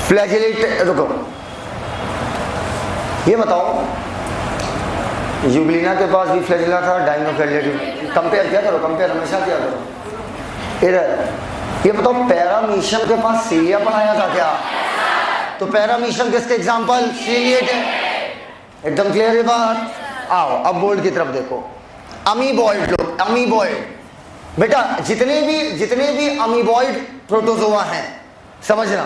फ्लैजिलेटेड, रुको, ये बताओ यूग्लिना के पास भी फ्लैजिला था, डाइनोफिलेटिव। कंपेयर क्या करो, कंपेयर हमेशा क्या करो। इधर ये बताओ, पैरामीशियम के पास सीलिया पढ़ाया था क्या? तो पैरामीशियम किसके एग्जाम्पल? सीलिएटेड। एकदम क्लियर है बात। आओ अब बोर्ड की तरफ देखो। अमीबॉइड लोग, अमीबॉइड बेटा जितने भी अमीबॉइड प्रोटोजोआ हैं, समझना,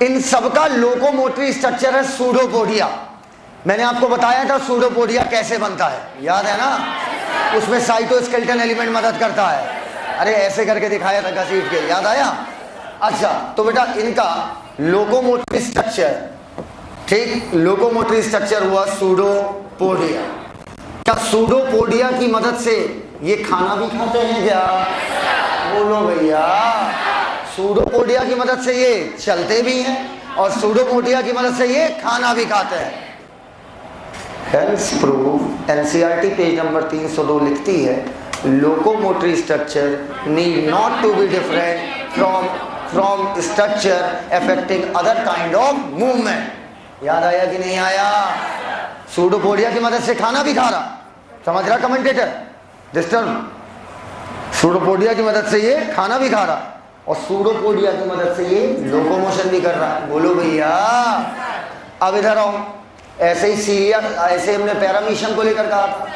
इन सबका लोकोमोटरी स्ट्रक्चर है सूडोपोडिया। मैंने आपको बताया था सूडोपोडिया कैसे बनता है, याद है ना? उसमें साइटोस्केलेटन एलिमेंट मदद करता है। अरे ऐसे करके दिखाया था घसीट के, याद आया? अच्छा तो बेटा इनका लोकोमोटरी स्ट्रक्चर, ठीक, लोकोमोटरी स्ट्रक्चर हुआ सूडोपोडिया। क्या सूडोपोडिया की मदद से ये खाना भी खाते हैं क्या? बोलो भैया। सूडोपोडिया की मदद से ये चलते भी हैं और सूडोपोडिया की मदद से ये खाना भी खाते हैं। Hence prove NCERT page number 302 लिखती है, locomotory structure need not to be different from structure affecting other kind of movement. याद आया कि नहीं आया? सूडोपोडिया की मदद से खाना भी खा रहा, समझ रहा कमेंटेटर? डिस्टर्ब, सूडोपोडिया की मदद से ये खाना भी खा रहा और सूडोपोडिया की मदद से ये लोकोमोशन भी कर रहा है। बोलो भैया। अब इधर आओ, ऐसे ही सीलिया, ऐसे हमने पैरामीशियम को लेकर कहा था,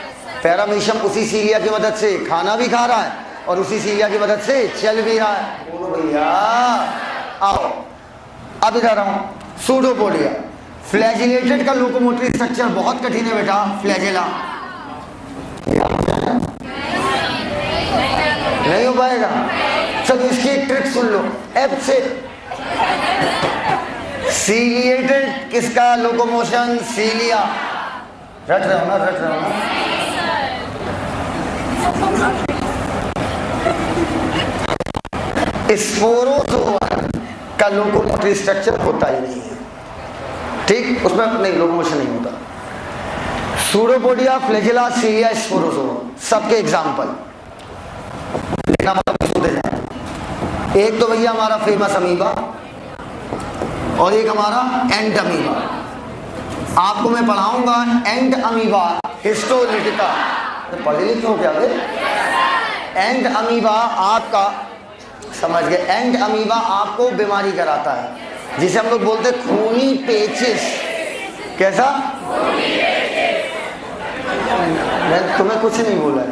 पैरामीशियम उसी सीलिया की मदद से खाना भी खा रहा है और उसी सीलिया की मदद से चल भी रहा है। बोलो भैया। आओ अब इधर आओ, सूडोपोडिया। फ्लैजिलेटेड का लोकोमोटरी स्ट्रक्चर बहुत कठिन है बेटा, फ्लैजिला नहीं हो पाएगा। चलो इसकी एक ट्रिक सुन लो, एफ से सीलिएटेड किसका लोकोमोशन? सीलिया। रट रहे हो ना, रट रहे हो ना? स्पोरोजोआ का लोकोमोटरी स्ट्रक्चर होता ही नहीं है, ठीक, उसमें नहीं लोकोमोशन नहीं होता। सूडोपोडिया, फ्लैजिला, सीलिया, स्पोरोजोआ सबके एग्जाम्पल लिखना, मतलब एक तो भैया हमारा फेमस अमीबा और एक हमारा एंट अमीबा। आपको मैं पढ़ाऊंगा एंट अमीबा हिस्टोलिटिका, पढ़े लिखे हो क्या? एंट अमीबा आपका, समझ गए, एंट अमीबा आपको बीमारी कराता है, जिसे हम लोग बोलते खूनी पेचिस। कैसा? मैं तुम्हें कुछ नहीं बोला है।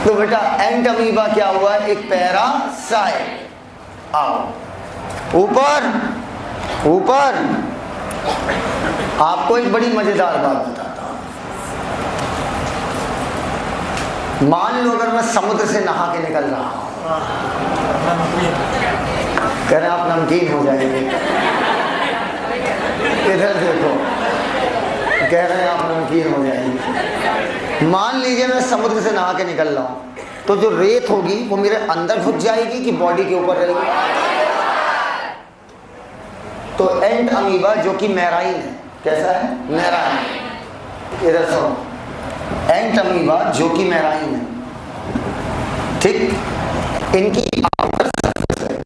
तो बेटा एंट अमीबा क्या हुआ? एक पैरासाइट। आओ ऊपर ऊपर, आपको एक बड़ी मजेदार बात बताता हूं। मान लो अगर मैं समुद्र से नहा के निकल रहा हूं, कह रहे आप नमकीन हो जाएंगे, इधर देखो, कह रहे हैं आप नमकीन हो जाएंगे। मान लीजिए मैं समुद्र से नहा के निकल रहा हूं, तो जो रेत होगी वो मेरे अंदर घुस जाएगी कि बॉडी के ऊपर रहेगी? तो एंट अमीबा जो कि मैराइन है, कैसा है? मैराइन। इधर सुनो, एंट अमीबा जो कि मैराइन है, ठीक, इनकी आउटर सरफेस है,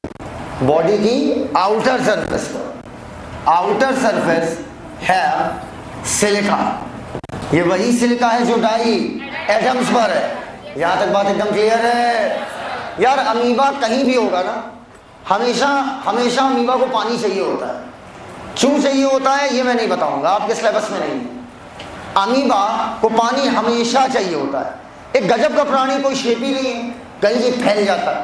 बॉडी की आउटर सरफेस पर, आउटर सरफेस है सिलिका। ये वही सिलिका है जो डाई एटम्स पर है। यहां तक बात एकदम क्लियर है यार? अमीबा कहीं भी होगा ना, हमेशा हमेशा अमीबा को पानी चाहिए होता है। क्यों चाहिए होता है ये मैं नहीं बताऊंगा, आपके सिलेबस में नहीं। अमीबा को पानी हमेशा चाहिए होता है। एक गजब का प्राणी, कोई शेप ही नहीं है, कहीं भी फैल जाता है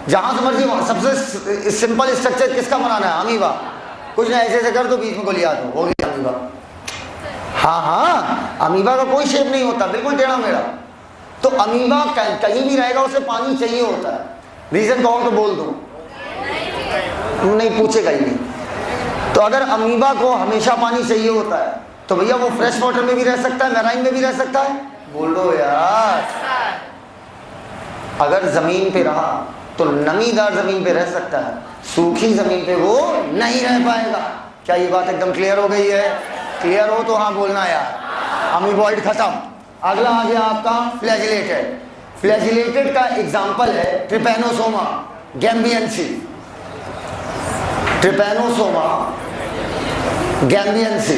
जहां से मर्जी। सबसे सिंपल स्ट्रक्चर किसका बनाना है? अमीबा। कुछ ना ऐसे ऐसे कर दो, बीच में गोलियां दो, हो गया अमीबा। हाँ हाँ, अमीबा का कोई शेप नहीं होता, बिल्कुल टेढ़ा मेढ़ा। तो अमीबा कहीं भी रहेगा, उसे पानी चाहिए होता है। रीजन कहो तो बोल दो, नहीं पूछेगा ही नहीं। तो अगर अमीबा को हमेशा पानी चाहिए होता है तो भैया वो फ्रेश वाटर में भी रह सकता है, मैराइन में भी रह सकता है। बोलो यार। अगर जमीन पे रहा तो नमीदार जमीन पे रह सकता है, सूखी जमीन पे वो नहीं रह पाएगा। क्या ये बात एकदम क्लियर हो गई है? क्लियर हो तो हाँ बोलना यार। अमीबॉइड खत्म। अगला आ गया आपका फ्लैजिलेटेड। फ्लैजिलेटेड का एग्जाम्पल है ट्रिपैनोसोमा गैम्बियंसी। ट्रिपैनोसोमा गैम्बियंसी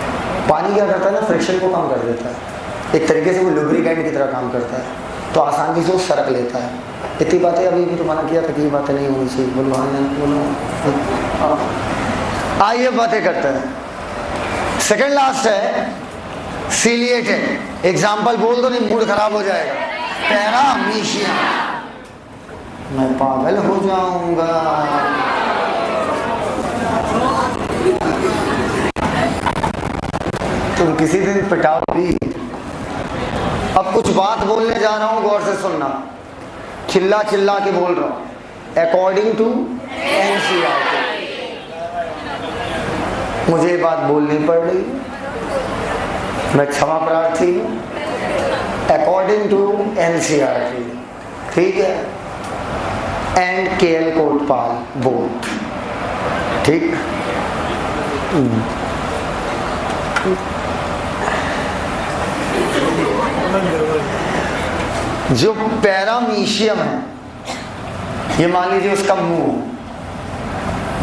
पानी क्या करता है ना, फ्रिक्शन को कम कर देता है, एक तरीके से वो लुब्रिकेंट की तरह काम करता है, तो आसानी से वो सरक लेता है। इतनी बातें अभी भी तो मना किया था कि ये बातें नहीं होनी चाहिए, बोलो हाँ बोलो। आइए बातें करते हैं। सेकंड लास्ट है सीलिएटेड। एग्जाम्पल बोल दो, नहीं मूड खराब हो जाएगा। पैरामीशियम। मैं पागल हो जाऊंगा। तुम किसी दिन पिटाओगी। अब कुछ बात बोलने जा रहा हूं, गौर से सुनना, चिल्ला चिल्ला के बोल रहा हूं। अकॉर्डिंग टू एनसीईआरटी, मुझे ये बात बोलनी पड़ रही, मैं क्षमा प्रार्थी हूं। अकॉर्डिंग टू एनसीईआरटी, ठीक है, एंड केएल कोटपाल बोथ, ठीक। जो पैरामीशियम है, ये मान लीजिए उसका मुंह,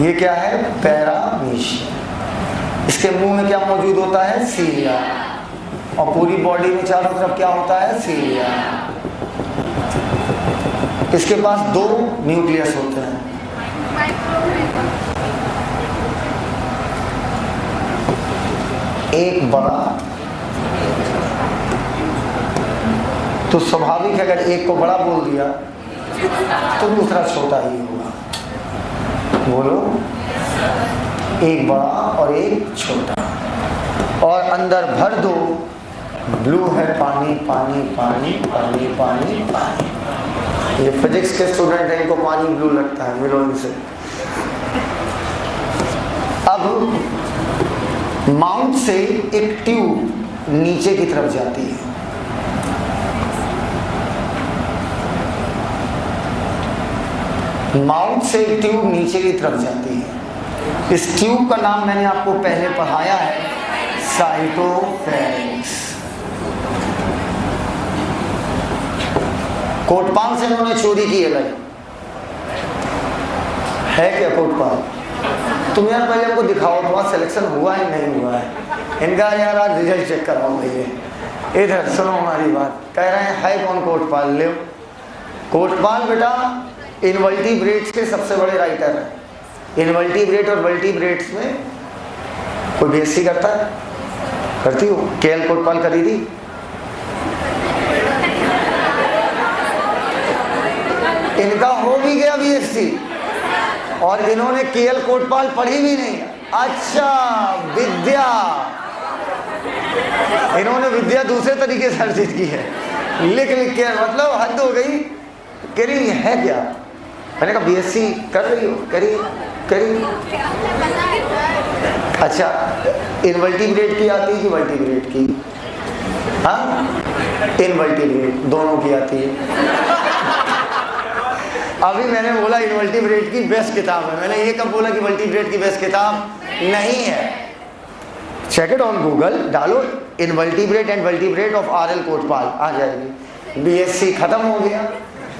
ये क्या है, पैरामीशियम। इसके मुंह में क्या मौजूद होता है, सीलिया, और पूरी बॉडी में चारों तरफ क्या होता है, सीलिया। इसके पास 2 न्यूक्लियस होते हैं, एक बड़ा, तो स्वाभाविक है अगर एक को बड़ा बोल दिया तो दूसरा छोटा ही होगा। बोलो, एक बड़ा और एक छोटा, और अंदर भर दो, ब्लू है पानी पानी पानी पानी पानी पानी। ये फिजिक्स के स्टूडेंट हैं, इनको पानी ब्लू लगता है, मिलो इनसे। अब माउथ से एक ट्यूब नीचे की तरफ जाती है, माउथ से एक ट्यूब नीचे की तरफ जाती है। इस ट्यूब का नाम मैंने आपको पहले पढ़ाया है, साइटोफेरिंक्स। कोटपाल से इन्होंने चोरी की है क्या कोटपाल? तुम यार पहले हमको दिखाओ तुम्हारा सिलेक्शन हुआ है नहीं हुआ है। इनका यार आज रिजल्ट चेक कराओ भैया। इधर सुनो हमारी बात, कह रहे हैं है कौन कोटपाल? ले कोटपाल बेटा इनवर्टिब्रेट्स के सबसे बड़े राइटर हैं। इनवर्टिब्रेट और वर्टिब्रेट्स में कोई बीएससी करता है? करती हो? केएल कोटपाल करी थी? इनका हो भी गया बीएससी और इन्होंने केएल कोटपाल पढ़ी भी नहीं। अच्छा, विद्या, इन्होंने विद्या दूसरे तरीके से अर्जित की है, लिख लिख के, मतलब हद हो गई। कह रही है क्या? मैंने कहा बीएससी कर रही हो? करी। अच्छा, इनवर्टिब्रेट की आती है कि वर्टिब्रेट की? हाँ, इनवर्टिब्रेट दोनों की आती है। अभी मैंने बोला इनवर्टिब्रेट की बेस्ट किताब है, मैंने ये कब बोला कि वर्टिब्रेट की बेस्ट किताब नहीं है? चेक इट ऑन गूगल, डालो invertebrate and vertebrate of RL Kotpal, आ जाएगी। बीएससी खत्म हो गया।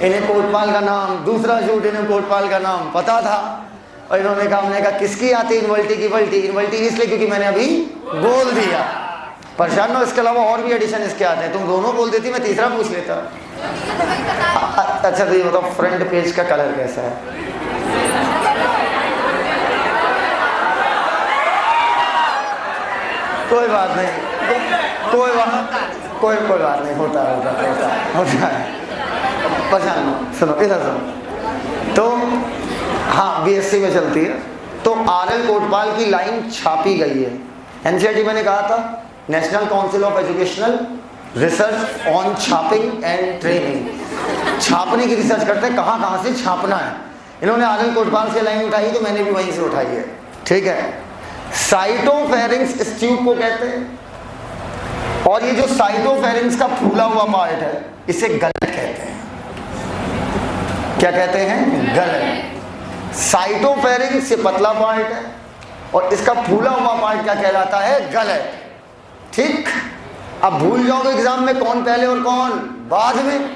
इन्हें कोटपाल का नाम, दूसरा झूठ, इन्हें कोटपाल का नाम पता था और इन्होंने कहा, हमने कहा किसकी आती है इनवर्टी की वल्टी? इनवर्टी इसलिए क्योंकि मैंने अभी बोल दिया। परेशान हो, इसके अलावा और भी एडिशन इसके आते हैं, तुम दोनों बोल देती, मैं तीसरा पूछ लेता। अच्छा तो ये बताओ फ्रंट पेज का कलर कैसा है? कोई बात नहीं, कोई बात नहीं, होता है। पहचान, सुनो इधर सुनो। तो हाँ, बीएससी में चलती है। तो आरएल कोटपाल की लाइन छापी गई है। एनसीईआरटी मैंने कहा था, national council of educational research on छापिंग एंड ट्रेनिंग। छापने की रिसर्च करते हैं, कहाँ से छापना है। इन्होंने आरएल कोटपाल से लाइन उठाई तो मैंने भी वहीं से उठाई है, ठीक है। साइटोफेरिंक्स इस ट्यूब को कहते हैं, और ये जो साइटोफेरिंक्स का फूला हुआ पार्ट है इसे गलत कहते हैं। क्या कहते हैं? गलत। साइटोफेरिंक्स से पतला पार्ट है और इसका फूला हुआ पार्ट क्या कहलाता है? गलत, ठीक। अब भूल जाओगे एग्जाम में कौन पहले और कौन बाद में,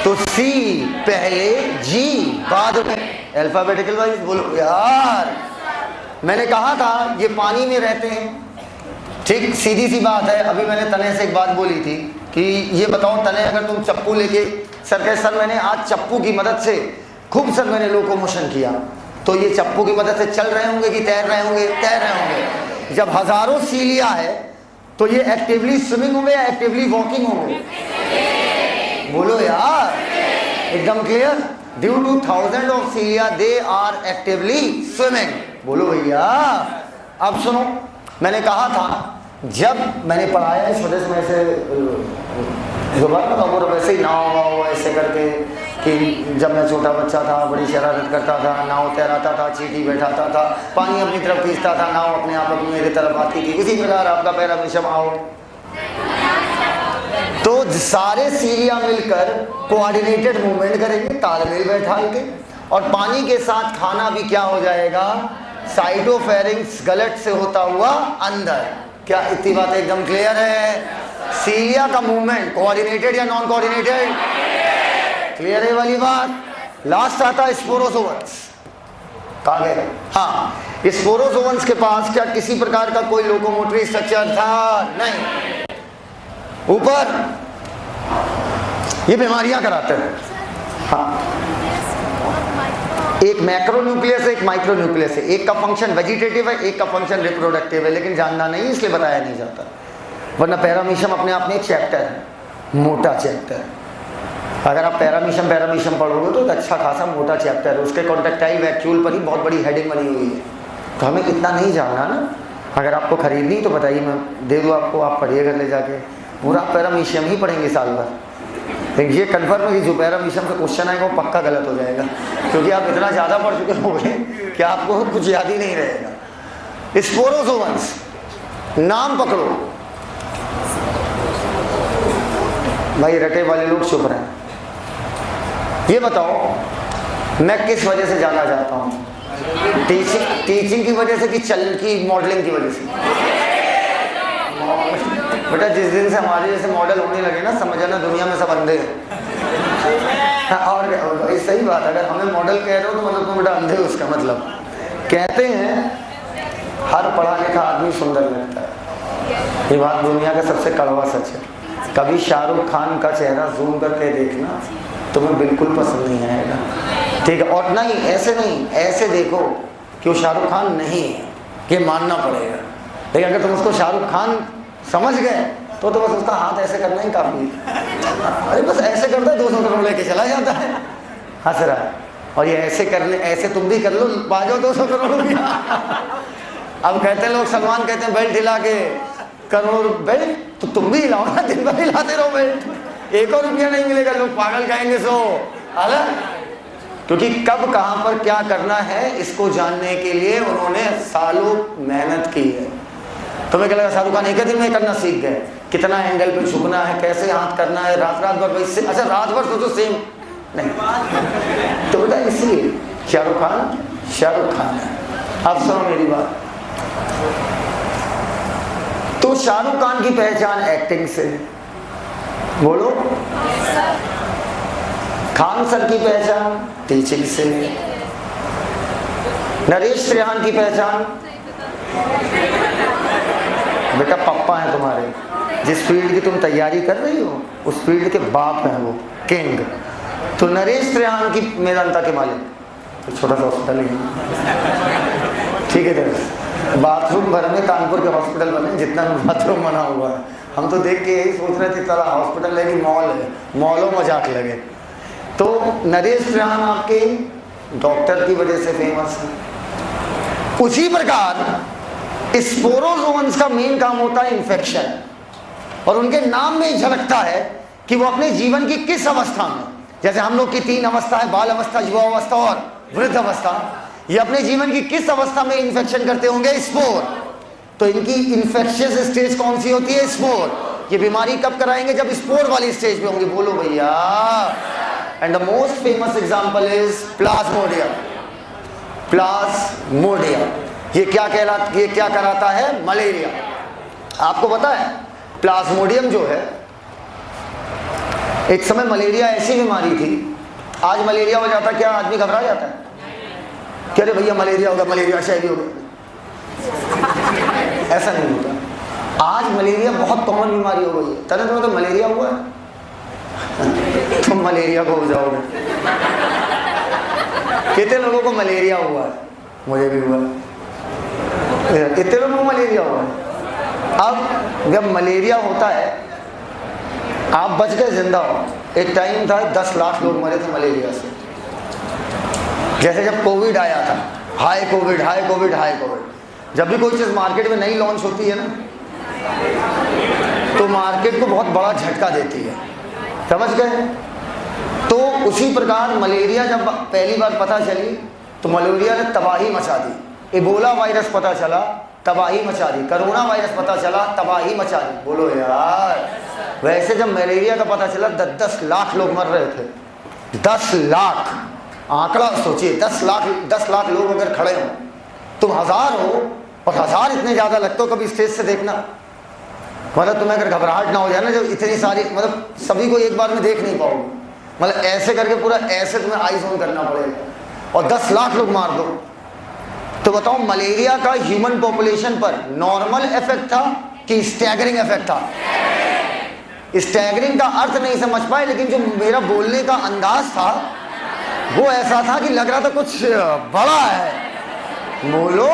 तो सी पहले, जी बाद में, अल्फाबेटिकल वाइज। बोलो यार, मैंने कहा था ये पानी में रहते हैं, ठीक, सीधी सी बात है। अभी मैंने तने से एक बात बोली थी कि ये बताओ तने, अगर तुम चप्पू लेके, सर कहे सर मैंने आज चप्पू की मदद से खूब सर मैंने लोकोमोशन किया, तो ये चप्पू की मदद से चल रहे होंगे कि तैर रहे होंगे? तैर रहे होंगे। जब हजारों सीलिया है तो ये एक्टिवली स्विमिंग होंगे या एक्टिवली वॉकिंग होंगे? बोलो यार, एकदम clear. Due to thousand of cilia they are actively swimming. बोलो भैया। अब सुनो, मैंने कहा था जब मैंने पढ़ाया इस वजह से मैं ऐसे वो वैसे ही नाव ऐसे करके कि जब मैं छोटा बच्चा था बड़ी शरारत करता था, नाव तैराता था, चींटी बैठाता था, पानी अपनी तरफ खींचता था, नाव अपने आप अपनी मेरी तरफ आती थी। इसी प्रकार आपका पैरामीशियम आओ तो सारे सीलिया मिलकर कोऑर्डिनेटेड मूवमेंट करेंगे, तालमेल बैठा के, और पानी के साथ खाना भी क्या हो जाएगा? साइटोफेरिंक्स गलट से होता हुआ अंदर। क्या इतनी बात एकदम क्लियर है? सीलिया का मूवमेंट कोऑर्डिनेटेड या नॉन कोऑर्डिनेटेड? क्लियर है वाली बात। लास्ट आता है स्पोरोजोवंस। कहाँ गए? हाँ, स्पोरोजोवंस के पास क्या किसी प्रकार का कोई लोकोमोटरी स्ट्रक्चर था? नहीं। ऊपर ये बीमारियां कराते हैं। हाँ, एक मैक्रो न्यूक्लियस है, एक माइक्रो न्यूक्लियस है। एक का फंक्शन वेजिटेटिव है, एक का फंक्शन रिप्रोडक्टिव है, लेकिन जानना नहीं इसलिए बताया नहीं जाता। वरना पैरामीशियम अपने आप में एक चैप्टर है, मोटा चैप्टर। अगर आप पैरामीशियम पढ़ोगे तो एक अच्छा खासा मोटा चैप्टर है, उसके कॉन्टेक्टाइल वैक्यूल पर ही बहुत बड़ी हेडिंग बनी हुई है। तो हमें इतना नहीं जानना ना। अगर आपको खरीदनी तो बताइए, मैं दे दूँ आपको, आप पढ़िए घर ले जाके। पूरा पैरामीशियम ही पढ़ेंगे साल भर। लेकिन ये कन्फर्म है कि जो पैरामीशियम का क्वेश्चन आएगा वो पक्का गलत हो जाएगा, क्योंकि आप इतना ज़्यादा पढ़ चुके होंगे कि आपको कुछ याद ही नहीं रहेगा। स्पोरोजोवंस, नाम पकड़ो भाई, रटे वाले लोग चुप रहे। ये बताओ मैं किस वजह से जाना चाहता हूँ? टीचिंग की वजह से कि चल की मॉडलिंग की वजह से? बेटा जिस दिन से हमारे जैसे मॉडल होने लगे ना, समझ ना दुनिया में सब अंधे हैं। और सही बात, अगर हमें मॉडल कह रहे हो तो मतलब तुम बेटा अंधे हो, उसका मतलब। कहते हैं हर पढ़ा लिखा आदमी सुंदर लगता है, ये बात दुनिया का सबसे कड़वा सच है। कभी शाहरुख खान का चेहरा जूम करके देखना, तुम्हें बिल्कुल पसंद नहीं आएगा, ठीक है? और नहीं, ऐसे देखो कि वो शाहरुख खान नहीं है, ये मानना पड़ेगा। लेकिन अगर तुम उसको शाहरुख खान समझ गए तो बस उसका हाथ ऐसे करना ही काफी है। अरे बस ऐसे करता है, 200 करोड़ लेके चला जाता है, हंस रहा है। और ये ऐसे करने, ऐसे तुम भी कर लो, पा जाओ 200 करोड़ रुपया। अब कहते हैं लोग, सलमान कहते हैं बेल्ट हिला के करोड़ बेल्ट, तो तुम भी हिलाओ ना, दिन भर हिलाते रहो बेल्ट, 1 और रुपया नहीं मिलेगा, लोग पागल कहेंगे। सो अलग, क्योंकि कब कहाँ पर क्या करना है इसको जानने के लिए उन्होंने सालों मेहनत की है। तुम्हें क्या लगा शाहरुख खान एक दिन में करना सीख गए? कितना एंगल पे झुकना है, कैसे हाथ करना है, रात भर वैसे। अच्छा, रात भर सोचो सेम नहीं, तो बेटा इसलिए शाहरुख खान है। अब सुनो मेरी बात। तो शाहरुख खान की पहचान एक्टिंग से, बोलो। खान सर की पहचान टीचिंग से, नरेश त्रेहान की पहचान बेटा पप्पा है तुम्हारे, जिस फील्ड की तुम तैयारी कर रही हो उस फील्ड के बाप हैं वो, किंग। तो नरेश त्रेहान की मेदांता के मालिक, तो छोटा सा हॉस्पिटल है, ठीक है? बाथरूम भर में कानपुर के हॉस्पिटल बने, जितना बाथरूम बना हुआ है। हम तो देख के यही सोच रहे थे चला हॉस्पिटल है कि मॉल है, मॉलों मजाक लगे। तो नरेश त्रेहान आपके डॉक्टर की वजह से फेमस है। उसी प्रकार स्पोरोजोवंस का मेन काम होता है इन्फेक्शन, और उनके नाम में झलकता है कि वो अपने जीवन की किस अवस्था में, जैसे हम लोग की 3 अवस्था है, बाल अवस्था, युवा अवस्था और वृद्ध अवस्था, ये अपने जीवन की किस अवस्था में इन्फेक्शन करते होंगे? स्पोर। तो इनकी इन्फेक्शियस स्टेज कौन सी होती है? स्पोर। ये बीमारी कब कराएंगे? जब स्पोर वाली स्टेज पे होंगे। बोलो भैया। And the most famous example is Plasmodium. ये क्या कराता है? मलेरिया। आपको पता है प्लाज्मोडियम जो है, एक समय मलेरिया ऐसी बीमारी थी, आज मलेरिया हो जाता क्या आदमी घबरा जाता है? कह रहे भैया मलेरिया होगा, मलेरिया शायद होगा, ऐसा नहीं होता। आज मलेरिया बहुत कॉमन बीमारी हो गई है। तने तुम्हें तो मलेरिया हुआ है तुम मलेरिया को हो जाओगे। कितने लोगों को मलेरिया हुआ है? मुझे भी हुआ है। कितने लोगों को मलेरिया हुआ है? अब जब मलेरिया होता है, आप बच गए, जिंदा हो। एक टाइम था 10 लाख लोग मरे थे मलेरिया से। जैसे जब कोविड आया था, high Covid high Covid high Covid. जब भी कोई चीज़ मार्केट में नई लॉन्च होती है ना, तो मार्केट को बहुत बड़ा झटका देती है, समझ गए? तो उसी प्रकार मलेरिया जब पहली बार पता चली तो मलेरिया ने तबाही मचा दी। इबोला वायरस पता चला, तबाही मचा दी। कोरोना वायरस पता चला, तबाही मचा दी। बोलो यार, वैसे जब मलेरिया का पता चला 10 लाख लोग मर रहे थे। 10 लाख, आंकड़ा सोचिए। 10 लाख लोग अगर खड़े हो, तुम 1000 हो, और 1000 इतने ज़्यादा लगते हो, कभी स्टेज से देखना। मतलब तुम्हें अगर घबराहट ना हो जाए ना, जब इतनी सारी, मतलब सभी को एक बार में देख नहीं पाओगे, मतलब ऐसे करके पूरा ऐसे तुम्हें आईज ऑन करना पड़ेगा, और 10 लाख लोग मार दो। तो बताओ, मलेरिया का ह्यूमन पॉपुलेशन पर नॉर्मल इफेक्ट था कि स्टैगरिंग इफेक्ट था? स्टैगरिंग का अर्थ नहीं समझ पाए, लेकिन जो मेरा बोलने का अंदाज था वो ऐसा था कि लग रहा था कुछ बड़ा है। बोलो,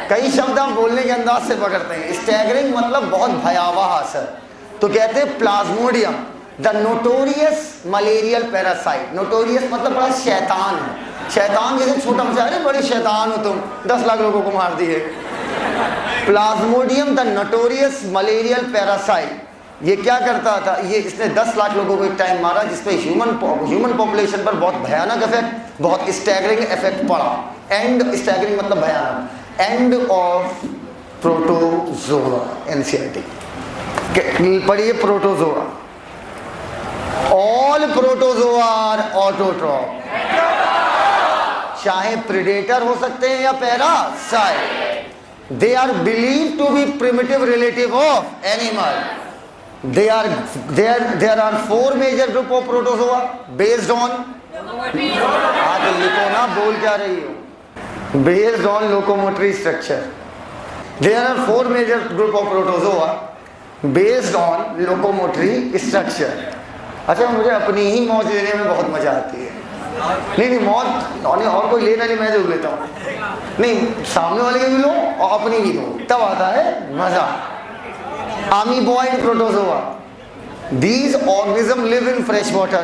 कई शब्द हम बोलने के अंदाज से पकड़ते हैं। स्टैगरिंग मतलब बहुत भयावह असर। तो कहते हैं Plasmodium the notorious malarial parasite. Notorious मतलब बड़ा शैतान है। शैतान जैसे छोटा बच्चा, अरे बड़े शैतान हो तुम, 10 लाख लोगों को मार दिए। Plasmodium the notorious malarial parasite, ये क्या करता था? ये इसने 10 लाख लोगों को एक टाइम मारा, जिसपे ह्यूमन पॉपुलेशन पर बहुत भयानक इफेक्ट, बहुत स्टैगरिंग इफेक्ट पड़ा। एंड, स्टैगरिंग मतलब भयानक। एंड ऑफ प्रोटोजोआ, एनसीईआरटी पढ़िए। Protozoa, all protozoa are autotroph, चाहे प्रेडेटर हो सकते हैं या parasite. They are believe to be primitive relative of animal. There are 4 major group of protozoa based on, हाँ तो लिखो ना, बोल क्या रही हो? Based on locomotory structure. There are 4 major group of protozoa based on locomotory structure. अच्छा, मुझे अपनी ही मौज लेने में बहुत मजा आती है। नहीं मौज और कोई लेना नहीं, मैं जो लेता हूँ। नहीं, सामने वाले की भी लो और अपनी भी लो, तब आता है मजा। Amoeboid protozoa. These organisms live in fresh water,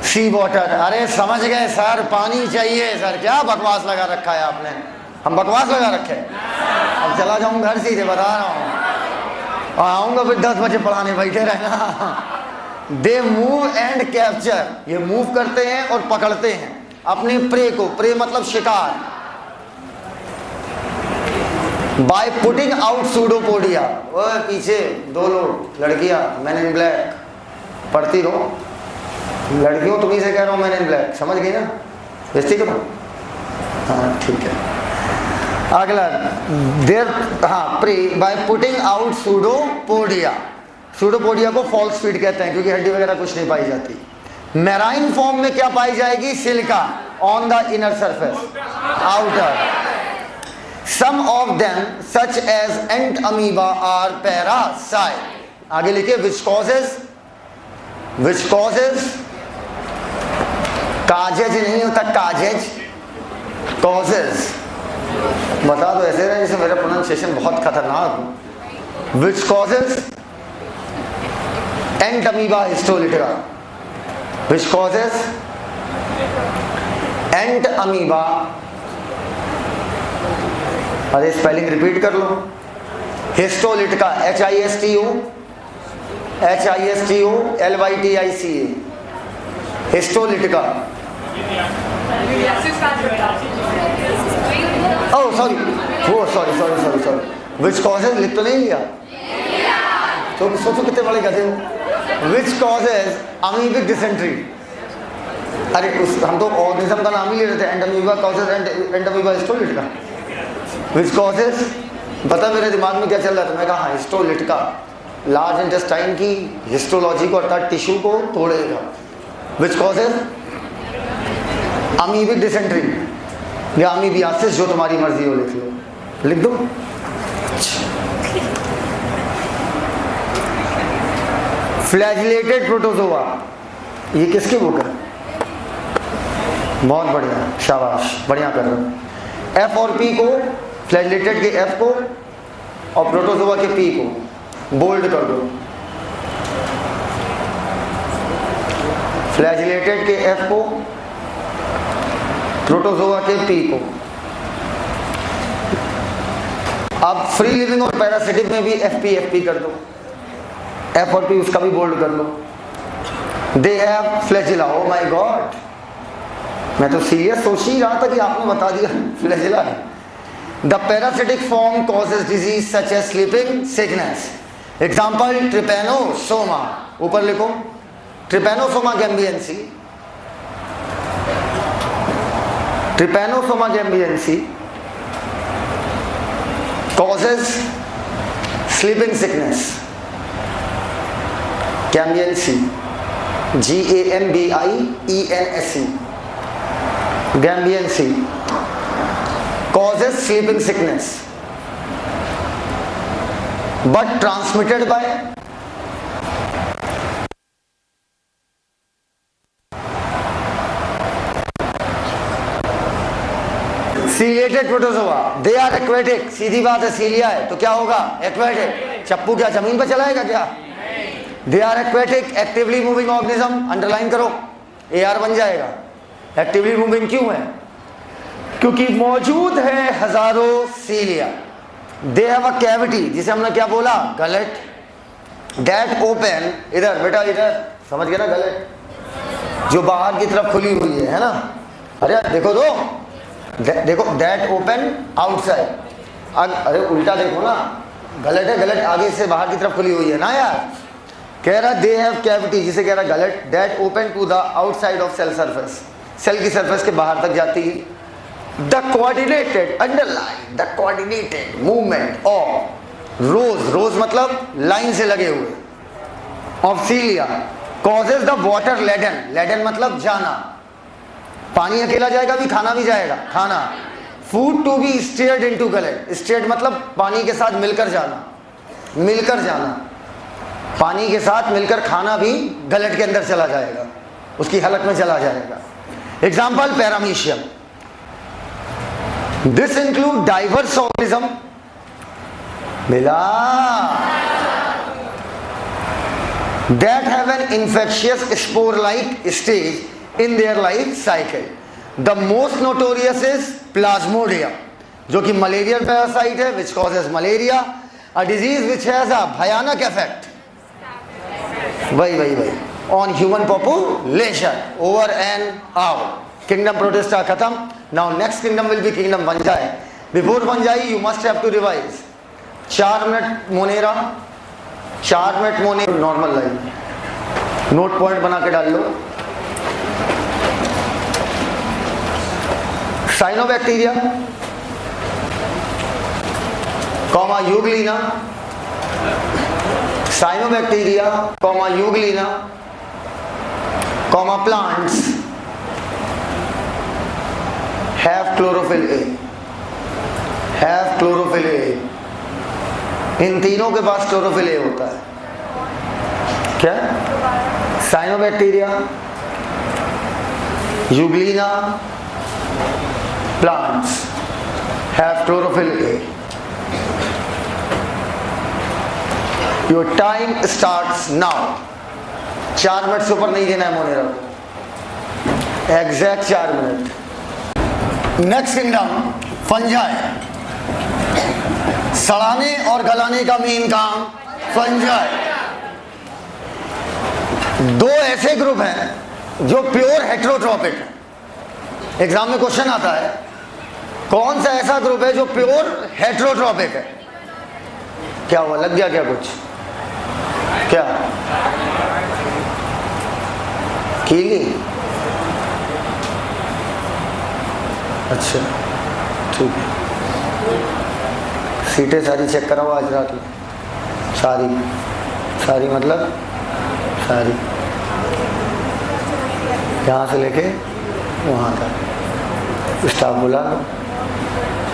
sea water. अरे समझ गए सर, पानी चाहिए सर। क्या बकवास लगा रखा है आपने? हम बकवास लगा रखे। अब चला जाऊँ घर, सीधे बता रहा हूँ, और आऊँगा फिर 10 बजे पढ़ाने, बैठे रहना। They move and capture. ये मूव करते हैं और पकड़ते हैं अपने प्रे को। प्रे मतलब शिकार। Bye putting out pseudopodia. ओए पीछे 2 लोग, लड़कियां, मैन इन ब्लैक पढ़ती रहो। लड़कियों, तुम्हीं से कह रहा हूँ, मैन इन ब्लैक, समझ गई ना? बेइज्जती करो, हाँ ठीक है। अगला, देर, हाँ, prey by putting out pseudopodia. Pseudopodia को फॉल्स फीड कहते हैं, क्योंकि हड्डी वगैरह कुछ नहीं पाई जाती। मैराइन फॉर्म में क्या पाई जाएगी? Silica on the inner surface, outer. Some of them, such as ant amoeba, are parasite. आगे लिखिए, which causes, काजेज नहीं होता, काजेज, causes। बता दो ऐसे ना जैसे मेरा प्रोनाउंसिएशन बहुत खतरनाक हो। Which causes ant amoeba histolytica. Which causes ant amoeba, अरे स्पेलिंग रिपीट कर लो। Histolytica, HISTOLYTICA, histolytica. Oh sorry, which causes, लिख तो नहीं लिया? तो सोचो कितने बड़े गधे हो। Which causes amoebic dysentery. अरे हम तो ऑर्गेनिज्म का नाम ही ले रहे थे। एंडामीबा कॉजेज एंडामीबा हिस्टोलिटिका। विच कॉजेज, पता मेरे दिमाग में क्या चल रहा था? मैं कहा हिस्टोलिटिका, लार्ज इंटेस्टाइन की हिस्टोलॉजी को अर्थात टिश्यू को तोड़ेगा। विच कॉजेज अमीबिक डिसेंट्री या अमीबियासिस, जो तुम्हारी मर्जी हो लिख लो, लिख दो। फ्लैजिलेटेड प्रोटोजोआ, ये किसकी बुक है? बहुत बढ़िया, शाबाश, बढ़िया कर रहे हो। एफ और पी को, फ्लैजिलेटेड के एफ को और प्रोटोजोआ के पी को बोल्ड कर दो। फ्लैजिलेटेड के एफ को, प्रोटोजोआ के पी को। अब फ्री लिविंग और पैरासिटिक में भी एफ पी कर दो, एफ और पी उसका भी बोल्ड कर लो। They have flagella, oh my god, मैं तो सीरियस सोच ही रहा था कि आपने बता दिया फ्लैजिला है। The parasitic form causes disease such as sleeping sickness. Example trypanosoma, ऊपर लिखो, trypanosoma gambiense, trypanosoma gambiense causes sleeping sickness. Gambiense, Gambiense, Gambiense causes sleeping sickness, but transmitted by ciliated protozoa. They are aquatic, सीधी बात है, सीलिया है तो क्या होगा? Aquatic. चप्पू क्या जमीन पर चलाएगा क्या? They are aquatic, actively moving organism, underline करो, AR बन जाएगा। एक्टिवली मूविंग क्यों है? क्योंकि मौजूद है हजारों सीलिया। दे हैव अ कैविटी, जिसे हमने क्या बोला? गलेट। दैट ओपन, इधर बेटा इधर, समझ गए ना? गलेट जो बाहर की तरफ खुली हुई है ना? अरे देखो तो, देखो दैट ओपन आउटसाइड, अरे उल्टा देखो ना, गलत है, गलत आगे से बाहर की तरफ खुली हुई है ना यार। कह रहा दे हैव कैविटी, जिसे कह रहा गलत, that open to the outside of cell surface, cell की सरफेस के बाहर तक जाती है। The coordinated, underline, the coordinated movement of rows, rows मतलब लाइन से लगे हुए, of cilia causes the water laden, laden मतलब जाना, पानी अकेला जाएगा भी, खाना भी जाएगा, खाना। Food to be steered into gullet, steered मतलब पानी के साथ मिलकर जाना, मिलकर जाना, पानी के साथ मिलकर खाना भी गलेट के अंदर चला जाएगा, उसकी हलक में चला जाएगा। Example paramecium. This include diverse organism, मिला, that have an infectious spore like stage in their life cycle. The most notorious is plasmodium, जो कि मलेरियल पैरासाइट है, which causes malaria, a disease which has a भयानक effect, वही on human population over and out. Kingdom protista खत्म. Now next kingdom will be kingdom fungi. Before fungi you must have to revise 4 minute monera, 4 minute monera, normal line, note point बना के डाल लो। Cyanobacteria, comma euglena, cyanobacteria, comma euglena, comma plants have chlorophyll A, have chlorophyll A. इन तीनों के पास chlorophyll A होता है। क्या? Cyanobacteria, euglena, plants have chlorophyll A. Your time starts now. 4 minute से ऊपर नहीं देना है मोनेरा को, exact 4 minute. Next kingdom fungi, सड़ाने और गलाने का मेन काम फंजाई। 2 ऐसे ग्रुप हैं जो प्योर हेटेरोट्रॉपिक है। एग्जाम में क्वेश्चन आता है कौन सा ऐसा ग्रुप है जो प्योर हेटेरोट्रॉपिक है? क्या हुआ, लग गया क्या कुछ? क्या कीली? अच्छा ठीक है, सीटें सारी चेक कराओ आज रात में, सारी सारी मतलब सारी, यहाँ से लेके वहाँ तक स्टाफ बुला लो।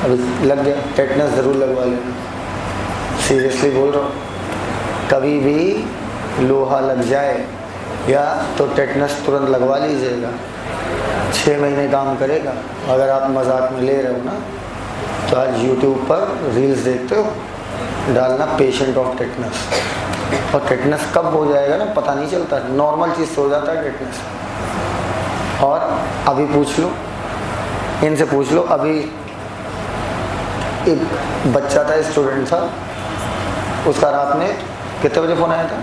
अभी लग गया, टेटनस ज़रूर लगवा लेना, सीरियसली बोल रहा हूँ। कभी भी लोहा लग जाए या तो टेटनस तुरंत लगवा लीजिएगा, 6 महीने काम करेगा। अगर आप मजाक में ले रहे हो ना, तो आज YouTube पर रील्स देखते हो, डालना पेशेंट ऑफ टेटनस, और टेटनस कब हो जाएगा ना पता नहीं चलता, नॉर्मल चीज़ से हो जाता है टेटनस। और अभी पूछ लो, इनसे पूछ लो, अभी एक बच्चा था, स्टूडेंट था, उसका रात में कितने बजे फ़ोन आया था?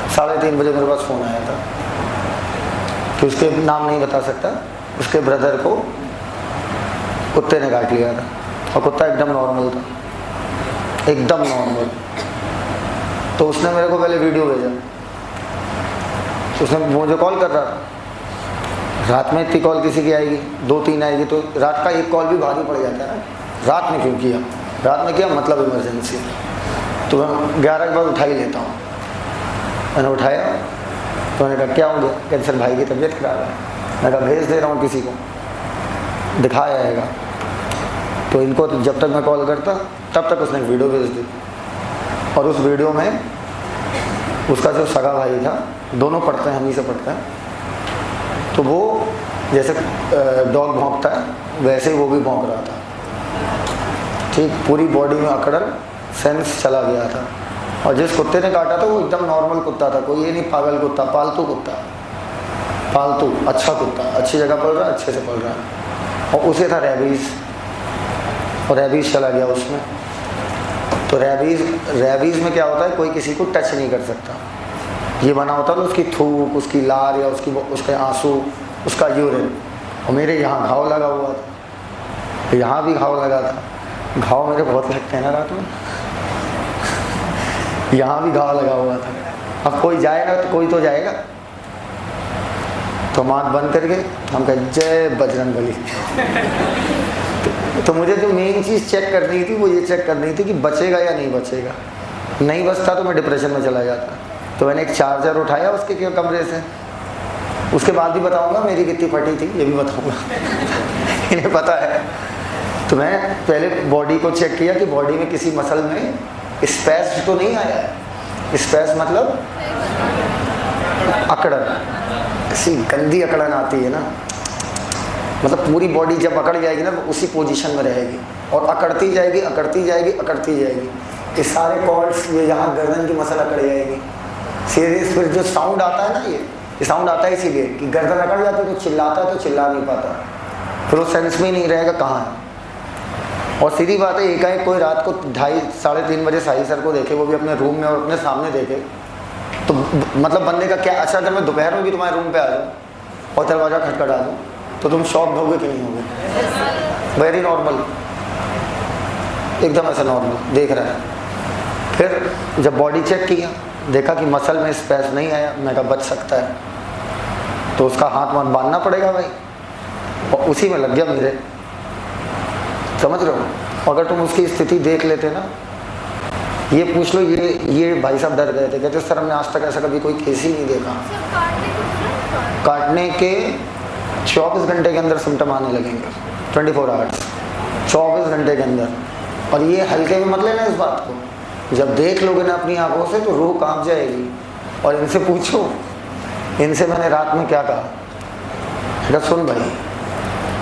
3:30 बजे मेरे पास फ़ोन आया था कि उसके नाम नहीं बता सकता, उसके ब्रदर को कुत्ते ने काट लिया था, और कुत्ता एकदम नॉर्मल था, एकदम नॉर्मल। तो उसने मेरे को पहले वीडियो भेजा, उसने मुझे कॉल कर रहा था। रात में इतनी कॉल किसी की आएगी, 2-3 आएगी, तो रात का एक कॉल भी भारी पड़ जाता है ना। रात में क्यों किया? रात में किया मतलब इमरजेंसी, तो मैं 11 के बाद उठा ही लेता हूँ। मैंने उठाया तो मैंने कहा क्या हो गया? कहते सर भाई की तबीयत खराब है। मैं कहा भेज दे रहा हूँ किसी को, दिखाया आएगा। तो इनको जब तक मैं कॉल करता तब तक उसने वीडियो भेज दी, और उस वीडियो में उसका जो सगा भाई था, दोनों पढ़ते हैं, हम ही से पढ़ते हैं, तो वो जैसे डॉग भौंकता है वैसे ही वो भी भौंक रहा था, ठीक। पूरी बॉडी में अकड़न सेंस चला गया था। और जिस कुत्ते ने काटा था वो एकदम नॉर्मल कुत्ता था, कोई ये नहीं पागल कुत्ता, पालतू कुत्ता, पालतू अच्छा कुत्ता, अच्छी जगह पल रहा है, अच्छे से पल रहा है। और उसे था रेबीज़, और रेबीज़ चला गया उसमें। तो रेबीज़ में क्या होता है, कोई किसी को टच नहीं कर सकता। ये बना होता है ना उसकी थूक, उसकी लार, या उसके आंसू, उसका यूरिन। और मेरे यहाँ घाव लगा हुआ था, यहाँ भी घाव लगा था। घाव मेरे बहुत लगते हैं ना रात में, यहाँ भी घाव लगा हुआ था। अब कोई जाएगा तो कोई तो जाएगा, तो आँख बंद करके हम कहें जय बजरंगबली। तो मुझे जो मेन चीज़ चेक करनी थी वो ये चेक करनी थी कि बचेगा या नहीं बचेगा। नहीं बचता तो मैं डिप्रेशन में चला जाता। तो मैंने एक चार्जर उठाया उसके कमरे से, उसके बाद भी बताऊंगा मेरी कितनी फटी थी, ये भी बताऊंगा इन्हें पता है। तो मैं पहले बॉडी को चेक किया कि बॉडी में किसी मसल में स्पेस तो नहीं आया है। स्पेस मतलब अकड़न, ऐसी गंदी अकड़न आती है ना, मतलब पूरी बॉडी जब अकड़ जाएगी ना वो उसी पोजीशन में रहेगी, और अकड़ती जाएगी, अकड़ती जाएगी, अकड़ती जाएगी। ये सारे कॉर्ड्स, ये यहाँ गर्दन की मसल अकड़ जाएगी सीधे। फिर जो साउंड आता है ना, ये साउंड आता है इसीलिए कि गर्दन अकड़ जाती है, तो चिल्लाता है तो चिल्ला नहीं पाता, फिर वो सेंस में ही नहीं रहेगा कहाँ है। और सीधी बात है, एकाएक कोई रात को 2:30-3:30 बजे साहिल सर को देखे, वो भी अपने रूम में और अपने सामने देखे, तो मतलब बंदे का क्या, अच्छा अगर मैं दोपहर में भी तुम्हारे रूम पे आ जाऊँ और दरवाज़ा खटखटा दूँ तो तुम शॉक होगे कि नहीं होगे? वेरी नॉर्मल, एकदम ऐसा नॉर्मल देख रहा है। फिर जब बॉडी चेक किया, देखा कि मसल में स्पेस नहीं आया, मैं कहा बच सकता है, तो उसका हाथ मत बांधना पड़ेगा भाई, और उसी में लग गया मेरे, समझ रहे हो। अगर तुम उसकी स्थिति देख लेते ना, ये पूछ लो, ये भाई साहब डर गए थे, कहते सर हमने आज तक ऐसा कभी कोई केस ही नहीं देखा। काटने के 24 घंटे के अंदर सिम्टम आने लगेंगे, 24 आवर्स, 24 घंटे के अंदर। और ये हल्के में मत लेना इस बात को, जब देख लोगे ना अपनी आंखों से तो रूह कांप जाएगी। और इनसे पूछो, इनसे मैंने रात में क्या कहा, सुन भाई,